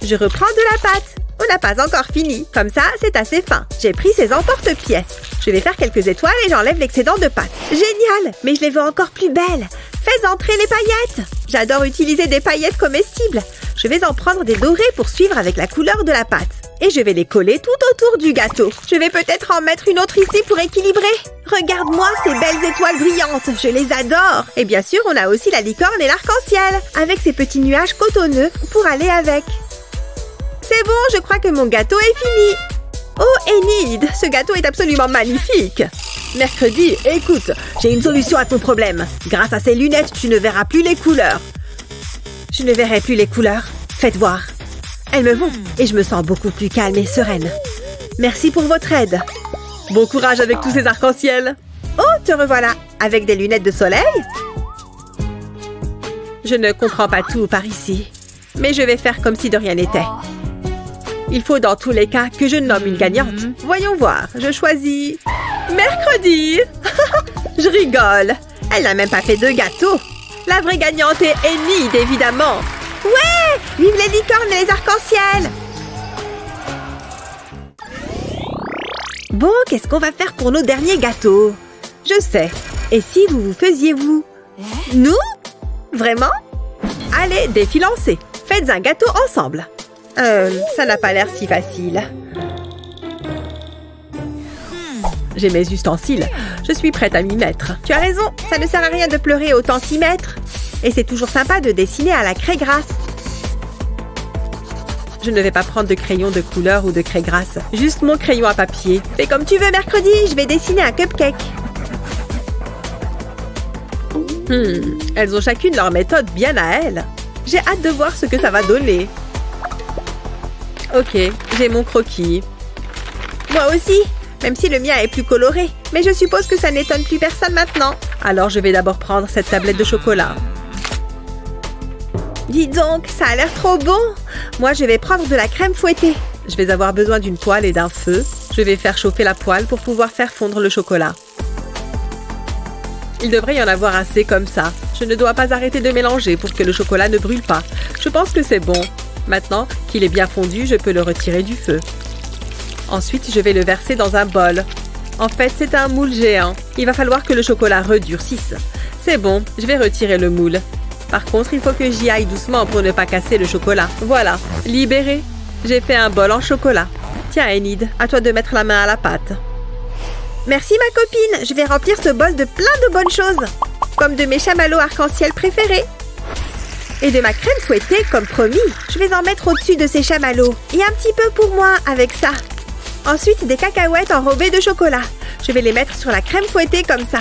Je reprends de la pâte. On n'a pas encore fini. Comme ça, c'est assez fin. J'ai pris ces emporte-pièces. Je vais faire quelques étoiles et j'enlève l'excédent de pâte. Génial! Mais je les veux encore plus belles. Fais entrer les paillettes. J'adore utiliser des paillettes comestibles. Je vais en prendre des dorées pour suivre avec la couleur de la pâte. Et je vais les coller tout autour du gâteau. Je vais peut-être en mettre une autre ici pour équilibrer. Regarde-moi ces belles étoiles brillantes. Je les adore. Et bien sûr, on a aussi la licorne et l'arc-en-ciel. Avec ces petits nuages cotonneux pour aller avec. C'est bon, je crois que mon gâteau est fini. Oh, Enid, ce gâteau est absolument magnifique. Mercredi, écoute, j'ai une solution à ton problème. Grâce à ces lunettes, tu ne verras plus les couleurs. Je ne verrai plus les couleurs. Faites voir. Elles me vont et je me sens beaucoup plus calme et sereine. Merci pour votre aide. Bon courage avec tous ces arcs-en-ciel. Oh, te revoilà. Avec des lunettes de soleil? Je ne comprends pas tout par ici. Mais je vais faire comme si de rien n'était. Il faut dans tous les cas que je nomme une gagnante. Voyons voir, je choisis... Mercredi. Je rigole. Elle n'a même pas fait de gâteau. La vraie gagnante est Enid, évidemment. Ouais! Vive les licornes et les arcs-en-ciel! Bon, qu'est-ce qu'on va faire pour nos derniers gâteaux? Je sais. Et si vous faisiez vous? Nous? Vraiment? Allez, défi lancé. Faites un gâteau ensemble. Ça n'a pas l'air si facile. J'ai mes ustensiles. Je suis prête à m'y mettre. Tu as raison, ça ne sert à rien de pleurer, autant s'y mettre. Et c'est toujours sympa de dessiner à la craie grasse. Je ne vais pas prendre de crayon de couleur ou de craie grasse. Juste mon crayon à papier. Fais comme tu veux, mercredi. Je vais dessiner un cupcake. Elles ont chacune leur méthode bien à elles. J'ai hâte de voir ce que ça va donner. Ok, j'ai mon croquis. Moi aussi, même si le mien est plus coloré. Mais je suppose que ça n'étonne plus personne maintenant. Alors je vais d'abord prendre cette tablette de chocolat. Dis donc, ça a l'air trop bon. Moi, je vais prendre de la crème fouettée. Je vais avoir besoin d'une poêle et d'un feu. Je vais faire chauffer la poêle pour pouvoir faire fondre le chocolat. Il devrait y en avoir assez comme ça. Je ne dois pas arrêter de mélanger pour que le chocolat ne brûle pas. Je pense que c'est bon. Maintenant qu'il est bien fondu, je peux le retirer du feu. Ensuite, je vais le verser dans un bol. En fait, c'est un moule géant. Il va falloir que le chocolat redurcisse. C'est bon, je vais retirer le moule. Par contre, il faut que j'y aille doucement pour ne pas casser le chocolat. Voilà, libéré. J'ai fait un bol en chocolat. Tiens, Enid, à toi de mettre la main à la pâte. Merci, ma copine. Je vais remplir ce bol de plein de bonnes choses. Comme de mes chamallows arc-en-ciel préférés. Et de ma crème fouettée, comme promis. Je vais en mettre au-dessus de ces chamallows. Et un petit peu pour moi, avec ça. Ensuite, des cacahuètes enrobées de chocolat. Je vais les mettre sur la crème fouettée comme ça.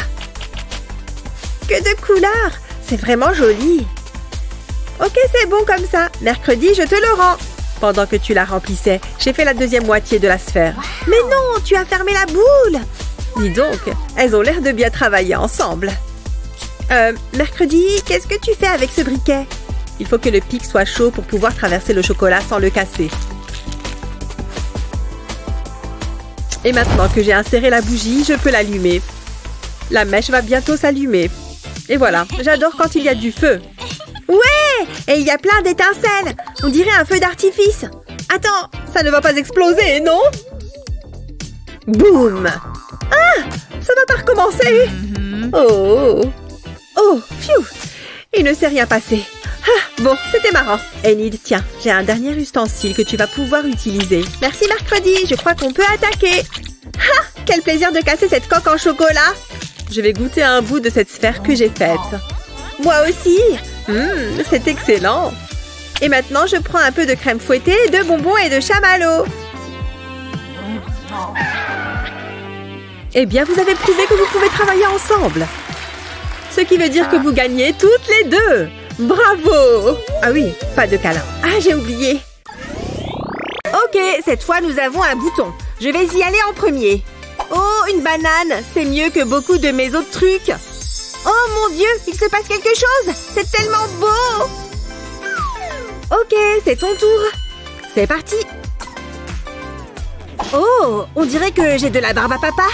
Que de couleurs! C'est vraiment joli. Ok, c'est bon comme ça. Mercredi, je te le rends. Pendant que tu la remplissais, j'ai fait la deuxième moitié de la sphère. Mais non, tu as fermé la boule. Dis donc, elles ont l'air de bien travailler ensemble. Mercredi, qu'est-ce que tu fais avec ce briquet? Il faut que le pic soit chaud pour pouvoir traverser le chocolat sans le casser. Et maintenant que j'ai inséré la bougie, je peux l'allumer. La mèche va bientôt s'allumer. Et voilà, j'adore quand il y a du feu. Ouais! Et il y a plein d'étincelles. On dirait un feu d'artifice. Attends, ça ne va pas exploser, non? Boum! Ah! Ça va pas recommencer. Oh! Oh, pfiou! Il ne s'est rien passé. Ah, bon, c'était marrant. Enid, tiens, j'ai un dernier ustensile que tu vas pouvoir utiliser. Merci, mercredi. Je crois qu'on peut attaquer. Ah! Quel plaisir de casser cette coque en chocolat. Je vais goûter un bout de cette sphère que j'ai faite. Moi aussi. C'est excellent. Et maintenant, je prends un peu de crème fouettée, de bonbons et de chamallows. Eh bien, vous avez prouvé que vous pouvez travailler ensemble. Ce qui veut dire que vous gagnez toutes les deux. Bravo! Ah oui, pas de câlin. Ah, j'ai oublié. Ok, cette fois, nous avons un bouton. Je vais y aller en premier. Oh, une banane! C'est mieux que beaucoup de mes autres trucs. Oh mon Dieu, il se passe quelque chose! C'est tellement beau! Ok, c'est ton tour. C'est parti. Oh, on dirait que j'ai de la barbe à papa.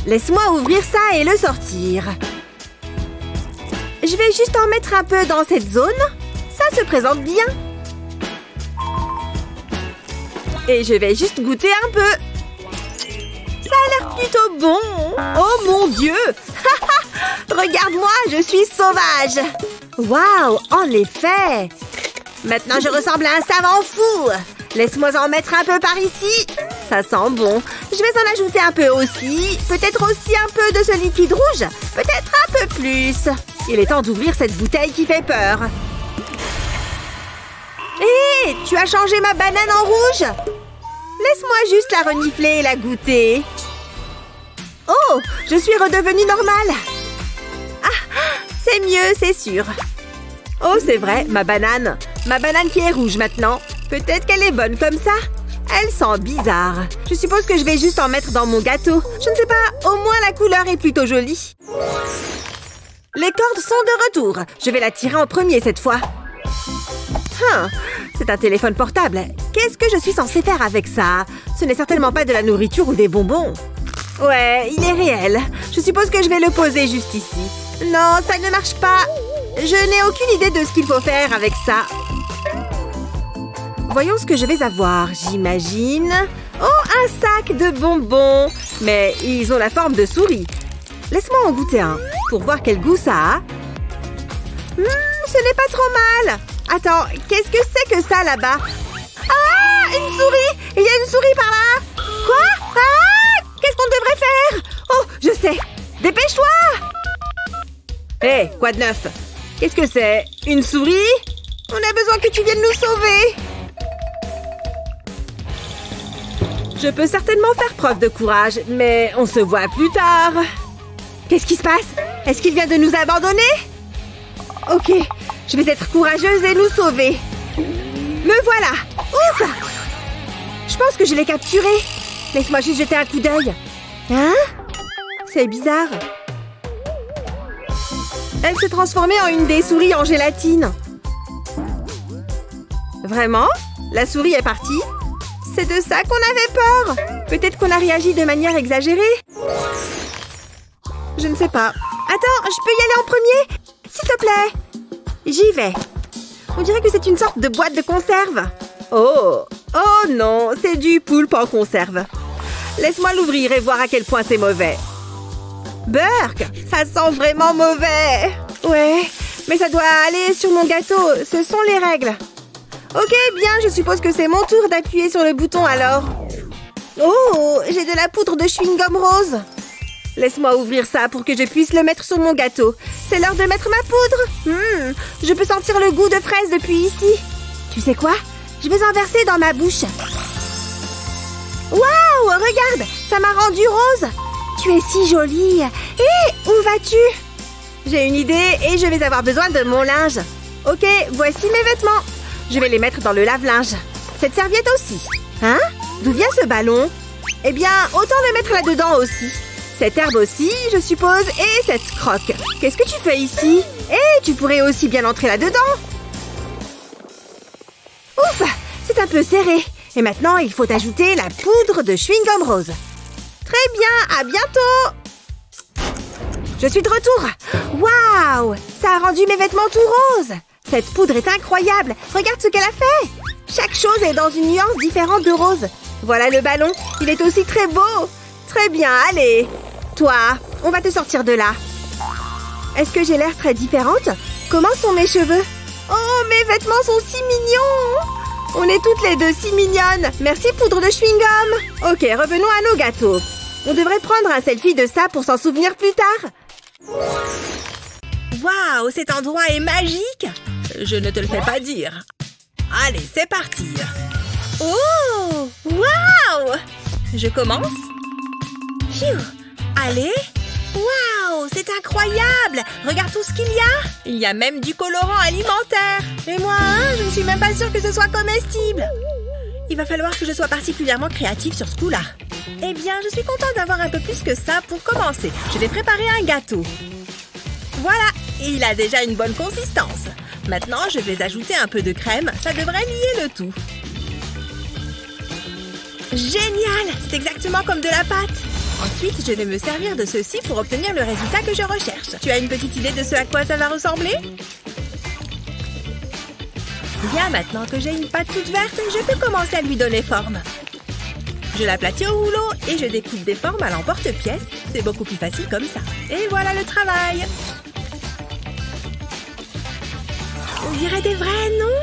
Laisse-moi ouvrir ça et le sortir. Je vais juste en mettre un peu dans cette zone. Ça se présente bien. Et je vais juste goûter un peu. Ça a l'air plutôt bon. Oh mon Dieu! Regarde-moi, je suis sauvage. Waouh, en effet. Maintenant, je ressemble à un savant fou. Laisse-moi en mettre un peu par ici. Ça sent bon. Je vais en ajouter un peu aussi. Peut-être aussi un peu de ce liquide rouge. Peut-être un peu plus. Il est temps d'ouvrir cette bouteille qui fait peur. Hé, tu as changé ma banane en rouge? Laisse-moi juste la renifler et la goûter. Oh, je suis redevenue normale. Ah, c'est mieux, c'est sûr. Oh, c'est vrai, ma banane. Ma banane qui est rouge maintenant. Peut-être qu'elle est bonne comme ça. Elle sent bizarre. Je suppose que je vais juste en mettre dans mon gâteau. Je ne sais pas, au moins la couleur est plutôt jolie. Les cordes sont de retour. Je vais la tirer en premier cette fois. C'est un téléphone portable. Qu'est-ce que je suis censée faire avec ça? Ce n'est certainement pas de la nourriture ou des bonbons. Ouais, il est réel. Je suppose que je vais le poser juste ici. Non, ça ne marche pas. Je n'ai aucune idée de ce qu'il faut faire avec ça. Voyons ce que je vais avoir, j'imagine. Oh, un sac de bonbons. Mais ils ont la forme de souris. Laisse-moi en goûter un, pour voir quel goût ça a. Ce n'est pas trop mal. Attends, qu'est-ce que c'est que ça là-bas? Ah, une souris! Il y a une souris par là! Quoi? Ah! Qu'est-ce qu'on devrait faire? Oh, je sais! Dépêche-toi! Hé, quoi de neuf? Qu'est-ce que c'est? Une souris? On a besoin que tu viennes nous sauver! Je peux certainement faire preuve de courage, mais on se voit plus tard. Qu'est-ce qui se passe? Est-ce qu'il vient de nous abandonner? Ok, je vais être courageuse et nous sauver. Me voilà! Ouf! Je pense que je l'ai capturé. Laisse-moi juste jeter un coup d'œil. Hein? C'est bizarre. Elle s'est transformée en une des souris en gélatine. Vraiment? La souris est partie? C'est de ça qu'on avait peur. Peut-être qu'on a réagi de manière exagérée. Je ne sais pas. Attends, je peux y aller en premier? S'il te plaît. J'y vais. On dirait que c'est une sorte de boîte de conserve. Oh! Oh non, c'est du poulpe en conserve. Laisse-moi l'ouvrir et voir à quel point c'est mauvais. Burk! Ça sent vraiment mauvais. Ouais, mais ça doit aller sur mon gâteau. Ce sont les règles. Ok, bien, je suppose que c'est mon tour d'appuyer sur le bouton alors. Oh, j'ai de la poudre de chewing-gum rose. Laisse-moi ouvrir ça pour que je puisse le mettre sur mon gâteau. C'est l'heure de mettre ma poudre. Je peux sentir le goût de fraise depuis ici. Tu sais quoi? Je vais en verser dans ma bouche. Waouh, regarde, ça m'a rendue rose. Tu es si jolie. Hé, où vas-tu? J'ai une idée et je vais avoir besoin de mon linge. Ok, voici mes vêtements. Je vais les mettre dans le lave-linge. Cette serviette aussi. Hein? D'où vient ce ballon? Eh bien, autant le mettre là-dedans aussi. Cette herbe aussi, je suppose, et cette croque. Qu'est-ce que tu fais ici? Eh, tu pourrais aussi bien entrer là-dedans. Ouf, c'est un peu serré. Et maintenant, il faut ajouter la poudre de chewing-gum rose. Très bien, à bientôt. Je suis de retour. Waouh, ça a rendu mes vêtements tout roses. Cette poudre est incroyable. Regarde ce qu'elle a fait. Chaque chose est dans une nuance différente de rose. Voilà le ballon. Il est aussi très beau. Très bien, allez. Toi, on va te sortir de là. Est-ce que j'ai l'air très différente? Comment sont mes cheveux? Oh, mes vêtements sont si mignons. On est toutes les deux si mignonnes. Merci, poudre de chewing-gum. Ok, revenons à nos gâteaux. On devrait prendre un selfie de ça pour s'en souvenir plus tard. Waouh, cet endroit est magique. Je ne te le fais pas dire. Allez, c'est parti. Oh, waouh. Je commence. Phew. Allez. Waouh, c'est incroyable. Regarde tout ce qu'il y a. Il y a même du colorant alimentaire. Et moi, je ne suis même pas sûre que ce soit comestible. Il va falloir que je sois particulièrement créative sur ce coup-là. Eh bien, je suis contente d'avoir un peu plus que ça pour commencer. Je vais préparer un gâteau. Voilà, il a déjà une bonne consistance. Maintenant, je vais ajouter un peu de crème. Ça devrait lier le tout. Génial! C'est exactement comme de la pâte. Ensuite, je vais me servir de ceci pour obtenir le résultat que je recherche. Tu as une petite idée de ce à quoi ça va ressembler? Bien, maintenant que j'ai une pâte toute verte, je peux commencer à lui donner forme. Je l'aplatis au rouleau et je découpe des formes à l'emporte-pièce C'est beaucoup plus facile comme ça. Et voilà le travail. On dirait des vrais, non?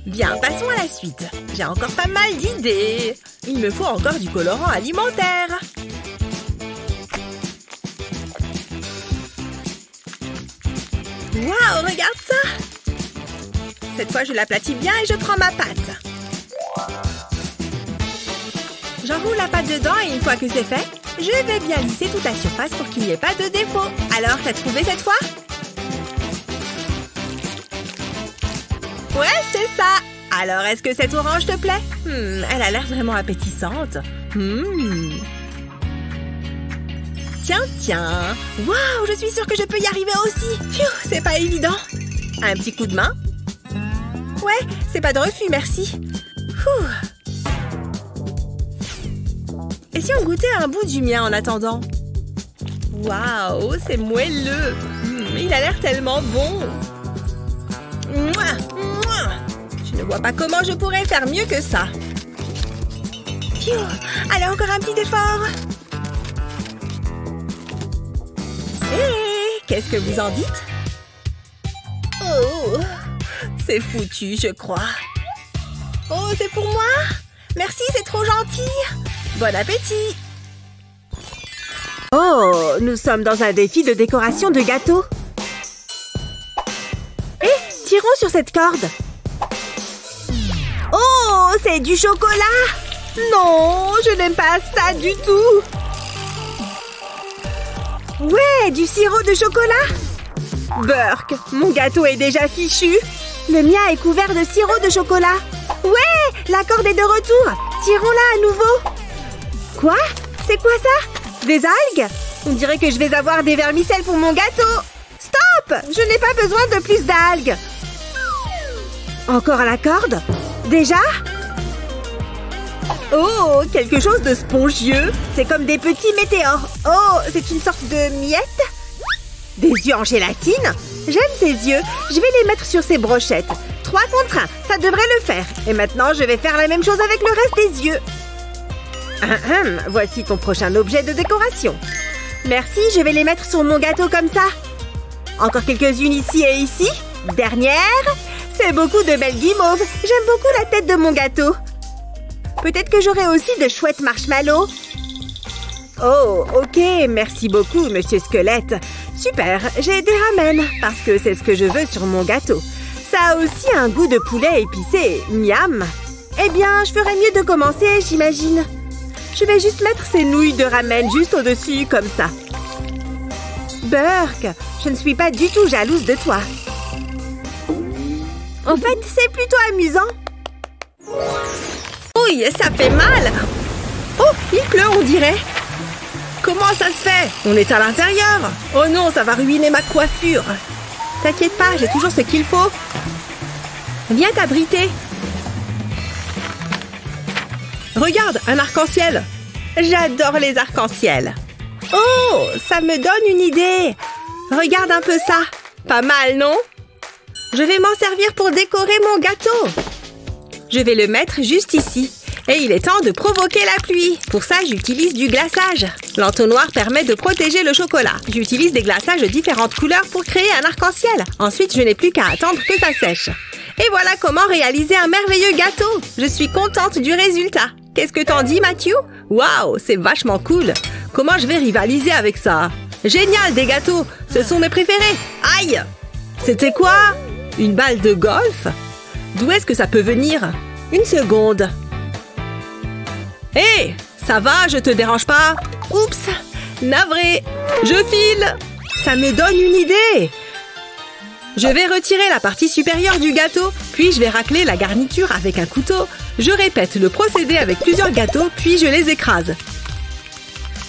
Bien, passons à la suite. J'ai encore pas mal d'idées. Il me faut encore du colorant alimentaire. Waouh, regarde ça! Cette fois, je l'aplatis bien et je prends ma pâte. J'enroule la pâte dedans et une fois que c'est fait, je vais bien lisser toute la surface pour qu'il n'y ait pas de défaut. Alors, t'as trouvé cette fois? Ouais, c'est ça! Alors, est-ce que cette orange te plaît? Elle a l'air vraiment appétissante. Tiens. Waouh, je suis sûre que je peux y arriver aussi. Pfiou, c'est pas évident. Un petit coup de main? Ouais, c'est pas de refus, merci. Et si on goûtait un bout du mien en attendant? Waouh, c'est moelleux. Il a l'air tellement bon. Je ne vois pas comment je pourrais faire mieux que ça. Pfiou, allez, encore un petit effort. Hé, qu'est-ce que vous en dites? Oh, c'est foutu, je crois. Oh, c'est pour moi? Merci, c'est trop gentil. Bon appétit. Oh, nous sommes dans un défi de décoration de gâteau. Hé, tirons sur cette corde. Oh, c'est du chocolat. Non, je n'aime pas ça du tout. Ouais, du sirop de chocolat. Burk, mon gâteau est déjà fichu. Le mien est couvert de sirop de chocolat. Ouais, la corde est de retour. Tirons-la à nouveau. Quoi? C'est quoi ça? Des algues? On dirait que je vais avoir des vermicelles pour mon gâteau. Stop! Je n'ai pas besoin de plus d'algues. Encore à la corde? Déjà? Oh, quelque chose de spongieux. C'est comme des petits météores. Oh, c'est une sorte de miette? Des yeux en gélatine? J'aime ces yeux. Je vais les mettre sur ces brochettes. 3 contre 1, ça devrait le faire. Et maintenant, je vais faire la même chose avec le reste des yeux. Voici ton prochain objet de décoration. Merci, je vais les mettre sur mon gâteau comme ça. Encore quelques-unes ici et ici. Dernière. C'est beaucoup de belles guimauves. J'aime beaucoup la tête de mon gâteau. Peut-être que j'aurai aussi de chouettes marshmallows. Oh, ok, merci beaucoup, monsieur Squelette. Super, j'ai des ramen, parce que c'est ce que je veux sur mon gâteau. Ça a aussi un goût de poulet épicé, miam. Eh bien, je ferais mieux de commencer, j'imagine. Je vais juste mettre ces nouilles de ramen juste au-dessus, comme ça. Burk, je ne suis pas du tout jalouse de toi. En fait, c'est plutôt amusant. Ouille, ça fait mal. Oh, il pleut, on dirait. Comment ça se fait? On est à l'intérieur. Oh non, ça va ruiner ma coiffure. T'inquiète pas, j'ai toujours ce qu'il faut. Viens t'abriter. Regarde, un arc-en-ciel. J'adore les arcs-en-ciel. Oh, ça me donne une idée. Regarde un peu ça. Pas mal, non? Je vais m'en servir pour décorer mon gâteau. Je vais le mettre juste ici. Et il est temps de provoquer la pluie. Pour ça, j'utilise du glaçage. L'entonnoir permet de protéger le chocolat. J'utilise des glaçages de différentes couleurs pour créer un arc-en-ciel. Ensuite, je n'ai plus qu'à attendre que ça sèche. Et voilà comment réaliser un merveilleux gâteau. Je suis contente du résultat. Qu'est-ce que t'en dis, Matthew? Waouh, c'est vachement cool. Comment je vais rivaliser avec ça? Génial, des gâteaux. Ce sont mes préférés. Aïe! C'était quoi? Une balle de golf? D'où est-ce que ça peut venir? Une seconde. Hé, ça va, je te dérange pas? Oups, navré. Je file. Ça me donne une idée. Je vais retirer la partie supérieure du gâteau, puis je vais racler la garniture avec un couteau. Je répète le procédé avec plusieurs gâteaux, puis je les écrase.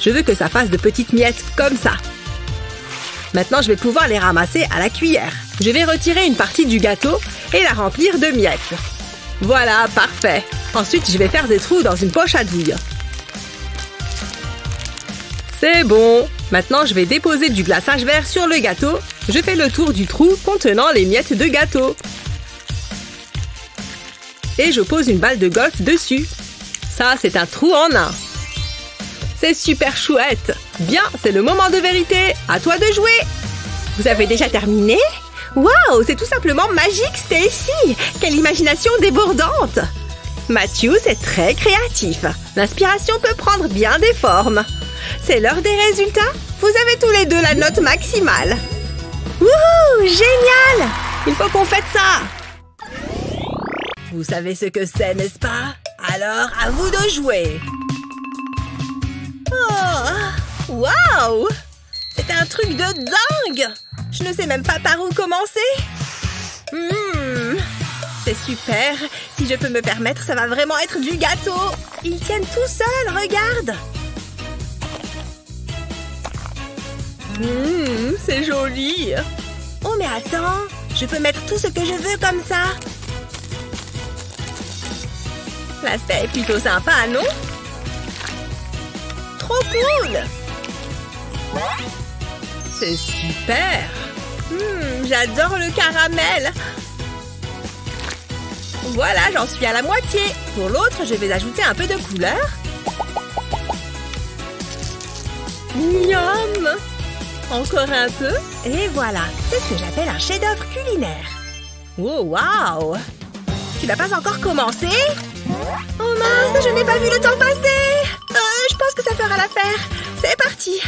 Je veux que ça fasse de petites miettes, comme ça. Maintenant, je vais pouvoir les ramasser à la cuillère. Je vais retirer une partie du gâteau et la remplir de miettes. Voilà, parfait. Ensuite, je vais faire des trous dans une poche à douille. C'est bon. Maintenant, je vais déposer du glaçage vert sur le gâteau. Je fais le tour du trou contenant les miettes de gâteau. Et je pose une balle de golf dessus. Ça, c'est un trou en un. C'est super chouette. Bien, c'est le moment de vérité. À toi de jouer. Vous avez déjà terminé? Waouh, c'est tout simplement magique, Stacy! Quelle imagination débordante! Matthew, c'est très créatif. L'inspiration peut prendre bien des formes. C'est l'heure des résultats? Vous avez tous les deux la note maximale. Wouhou! Génial! Il faut qu'on fête ça! Vous savez ce que c'est, n'est-ce pas? Alors, à vous de jouer! Oh! Waouh! C'est un truc de dingue! Je ne sais même pas par où commencer. C'est super. Si je peux me permettre, ça va vraiment être du gâteau. Ils tiennent tout seuls, regarde. C'est joli. Oh, mais attends. Je peux mettre tout ce que je veux comme ça. L'aspect est plutôt sympa, non? Trop cool. C'est super. J'adore le caramel. Voilà, j'en suis à la moitié. Pour l'autre, je vais ajouter un peu de couleur. Miam! Encore un peu. Et voilà, c'est ce que j'appelle un chef-d'œuvre culinaire. Oh, waouh! Tu n'as pas encore commencé? Oh mince, je n'ai pas vu le temps passer. Je pense que ça fera l'affaire. C'est parti.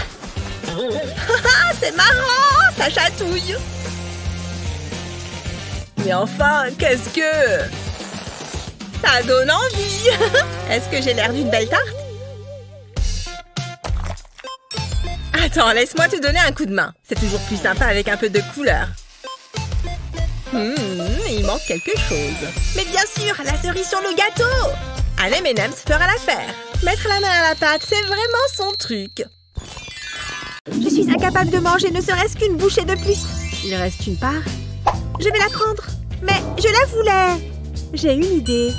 C'est marrant, ça chatouille. Mais enfin, qu'est-ce que... Ça donne envie. Est-ce que j'ai l'air d'une belle tarte? Attends, laisse-moi te donner un coup de main. C'est toujours plus sympa avec un peu de couleur. Il manque quelque chose. Mais bien sûr, la cerise sur le gâteau. Un M&M's fera l'affaire. Mettre la main à la pâte, c'est vraiment son truc. Je suis incapable de manger ne serait-ce qu'une bouchée de plus. Il reste une part. Je vais la prendre. Mais je la voulais. J'ai une idée.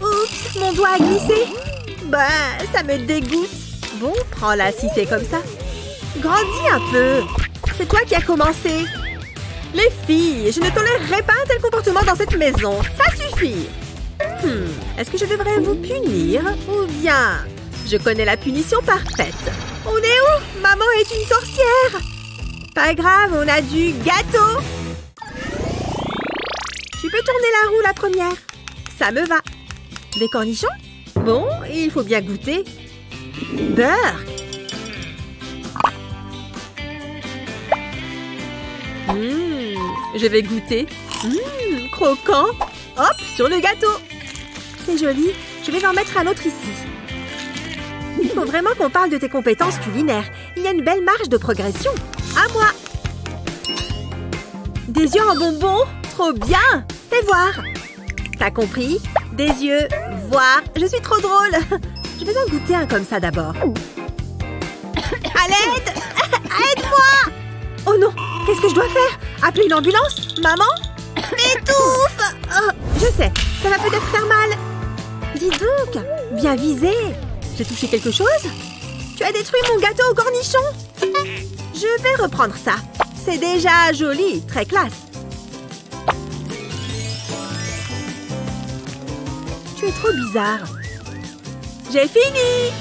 Oups, mon doigt a glissé. Bah, ça me dégoûte. Bon, prends-la si c'est comme ça. Grandis un peu. C'est toi qui as commencé. Les filles, je ne tolérerai pas un tel comportement dans cette maison. Ça suffit. Est-ce que je devrais vous punir ou bien... Je connais la punition parfaite. On est où? Maman est une sorcière. Pas grave, on a du gâteau. Tu peux tourner la roue la première. Ça me va. Des cornichons? Bon, il faut bien goûter. Beurre. Je vais goûter. Croquant. Hop, sur le gâteau. C'est joli. Je vais en mettre un autre ici. Il faut vraiment qu'on parle de tes compétences culinaires. Il y a une belle marge de progression. À moi. Des yeux en bonbons? Trop bien. Fais voir. T'as compris? Des yeux, voir. Je suis trop drôle. Je vais en goûter un comme ça d'abord. À l'aide! Aide-moi! Oh non! Qu'est-ce que je dois faire? Appeler une ambulance? Maman? M'étouffe! Oh, je sais, ça va peut-être faire mal. Dis donc, bien visé. J'ai touché quelque chose? Tu as détruit mon gâteau au cornichon? Je vais reprendre ça. C'est déjà joli, très classe. Tu es trop bizarre. J'ai fini!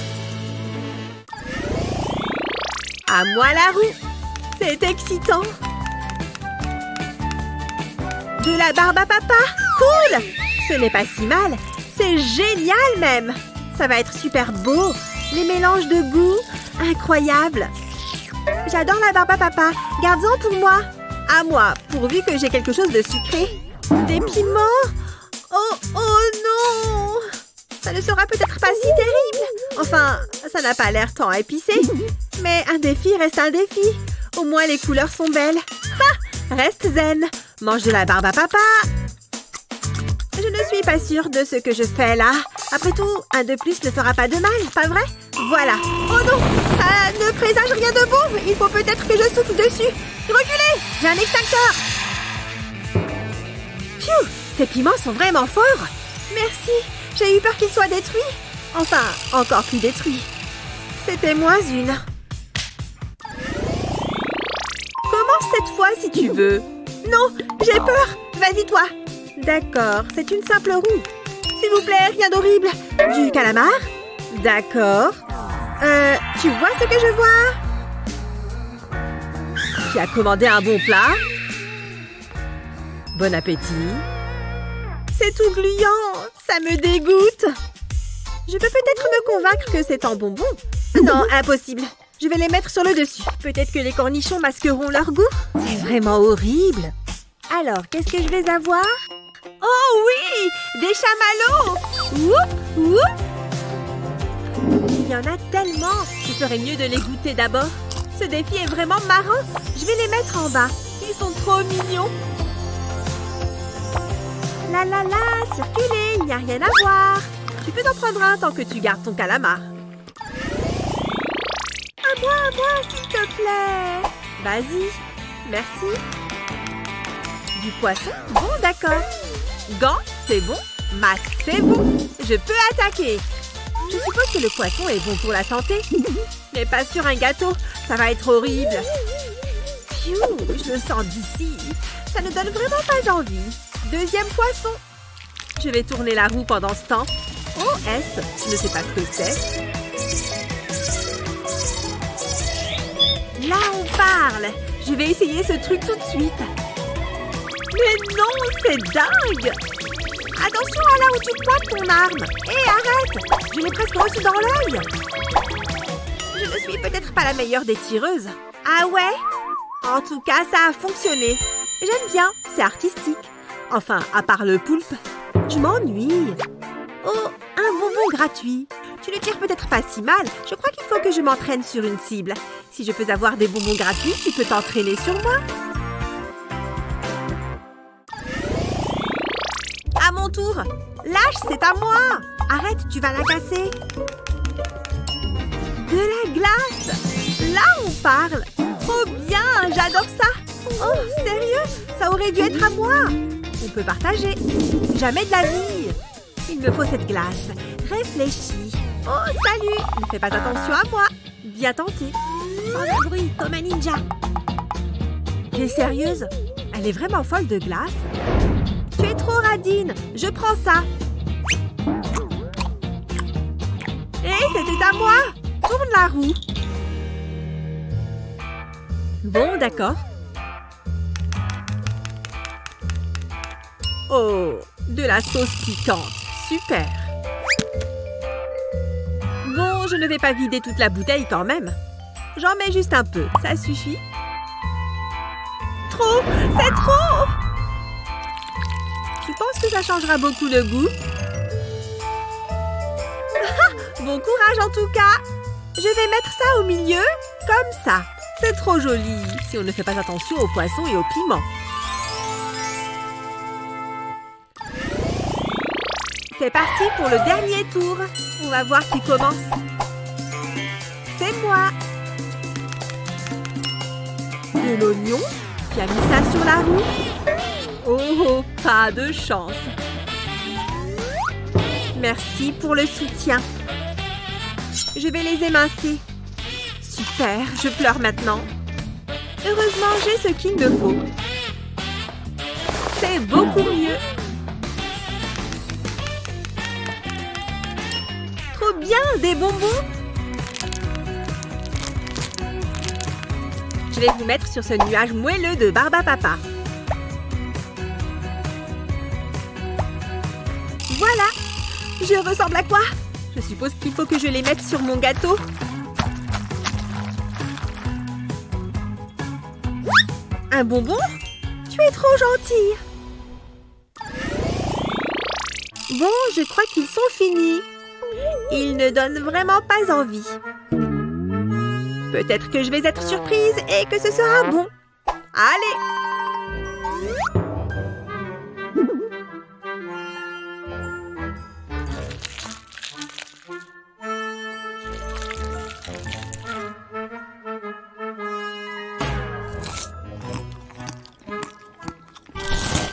À moi la roue. C'est excitant. De la barbe à papa. Cool! Ce n'est pas si mal. C'est génial même. Ça va être super beau. Les mélanges de goût. Incroyable. J'adore la barbe à papa. Garde-en pour moi. À moi, pourvu que j'ai quelque chose de sucré. Des piments? Oh non! Ça ne sera peut-être pas si terrible. Enfin, ça n'a pas l'air tant épicé. Mais un défi reste un défi. Au moins, les couleurs sont belles. Ha! Reste zen. Mange de la barbe à papa. Je ne suis pas sûre de ce que je fais là. Après tout, un de plus ne fera pas de mal, pas vrai? Voilà. Oh non! Ça ne présage rien de bon. Il faut peut-être que je souffle dessus. Reculez! J'ai un extincteur. Pfiou! Ces piments sont vraiment forts. Merci. J'ai eu peur qu'ils soient détruits. Enfin, encore plus détruits. C'était moins une. Commence cette fois si tu veux. Non, j'ai peur. Vas-y toi. D'accord, c'est une simple roue. S'il vous plaît, rien d'horrible. Du calamar? D'accord. Tu vois ce que je vois? Tu as commandé un bon plat? Bon appétit. C'est tout gluant. Ça me dégoûte. Je peux peut-être me convaincre que c'est un bonbon. Non, impossible. Je vais les mettre sur le dessus. Peut-être que les cornichons masqueront leur goût. C'est vraiment horrible. Alors, qu'est-ce que je vais avoir? Oh oui! Des chamallows! Whoop! Whoop! Il y en a tellement! Je ferais mieux de les goûter d'abord. Ce défi est vraiment marrant. Je vais les mettre en bas. Ils sont trop mignons. La la la! Circulez! Il n'y a rien à voir. Tu peux en prendre un tant que tu gardes ton calamar. À moi, s'il te plaît. Vas-y. Merci. Du poisson? Bon, d'accord. Gants, c'est bon. Masque, c'est bon. Je peux attaquer. Je suppose que le poisson est bon pour la santé. Mais pas sur un gâteau. Ça va être horrible. Pfiou, je le sens d'ici. Ça ne donne vraiment pas envie. Deuxième poisson. Je vais tourner la roue pendant ce temps. Oh, S, je ne sais pas ce que c'est. Là, on parle. Je vais essayer ce truc tout de suite. Mais non, c'est dingue! Attention à là où tu pointes ton arme. Hé, arrête! Je l'ai presque reçu dans l'œil. Je ne suis peut-être pas la meilleure des tireuses. Ah ouais? En tout cas, ça a fonctionné. J'aime bien, c'est artistique. Enfin, à part le poulpe. Je m'ennuie. Oh, un bonbon gratuit. Tu ne tires peut-être pas si mal. Je crois qu'il faut que je m'entraîne sur une cible. Si je peux avoir des bonbons gratuits, tu peux t'entraîner sur moi. À mon tour. Lâche, c'est à moi. Arrête, tu vas la casser. De la glace. Là, on parle. Trop bien, j'adore ça. Oh, sérieux? Ça aurait dû être à moi. On peut partager. Jamais de la vie. Il me faut cette glace. Réfléchis. Oh, salut. Ne fais pas attention à moi. Bien tenté. Sans un bruit, comme un ninja. Tu es sérieuse? Elle est vraiment folle de glace. Tu es trop radine. Je prends ça. Hé, c'était à moi. Tourne la roue. Bon, d'accord. Oh, de la sauce piquante. Super. Bon, je ne vais pas vider toute la bouteille quand même. J'en mets juste un peu. Ça suffit? Trop! C'est trop! Tu penses que ça changera beaucoup le goût? Bon courage en tout cas! Je vais mettre ça au milieu, comme ça. C'est trop joli, si on ne fait pas attention aux poissons et aux piments. C'est parti pour le dernier tour. On va voir qui commence. C'est moi. De l'oignon. Tu as mis ça sur la roue? Oh, pas de chance. Merci pour le soutien. Je vais les émincer. Super, je pleure maintenant. Heureusement, j'ai ce qu'il me faut. C'est beaucoup mieux. Trop bien, des bonbons. Je vais vous mettre sur ce nuage moelleux de Barbapapa. Voilà. Je ressemble à quoi? Je suppose qu'il faut que je les mette sur mon gâteau. Un bonbon? Tu es trop gentille. Bon, je crois qu'ils sont finis. Ils ne donnent vraiment pas envie. Peut-être que je vais être surprise et que ce sera bon. Allez!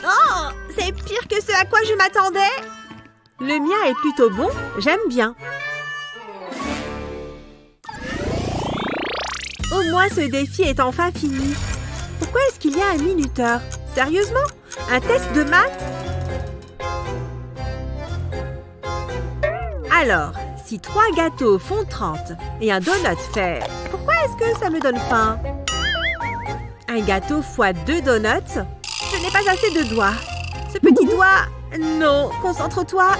Oh! C'est pire que ce à quoi je m'attendais! Le mien est plutôt bon, j'aime bien. Au moins, ce défi est enfin fini. Pourquoi est-ce qu'il y a un minuteur? Sérieusement? Un test de maths? Alors, Si 3 gâteaux font 30 et un donut fait... Pourquoi est-ce que ça me donne faim? Un gâteau fois 2 donuts? Je n'ai pas assez de doigts. Ce petit doigt... Non, concentre-toi.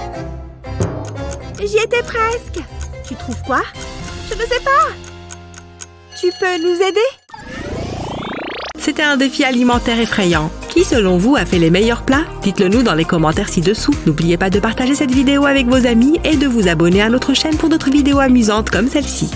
J'y étais presque. Tu trouves quoi? Je ne sais pas. Tu peux nous aider? C'était un défi alimentaire effrayant. Qui, selon vous, a fait les meilleurs plats? Dites-le nous dans les commentaires ci-dessous. N'oubliez pas de partager cette vidéo avec vos amis et de vous abonner à notre chaîne pour d'autres vidéos amusantes comme celle-ci.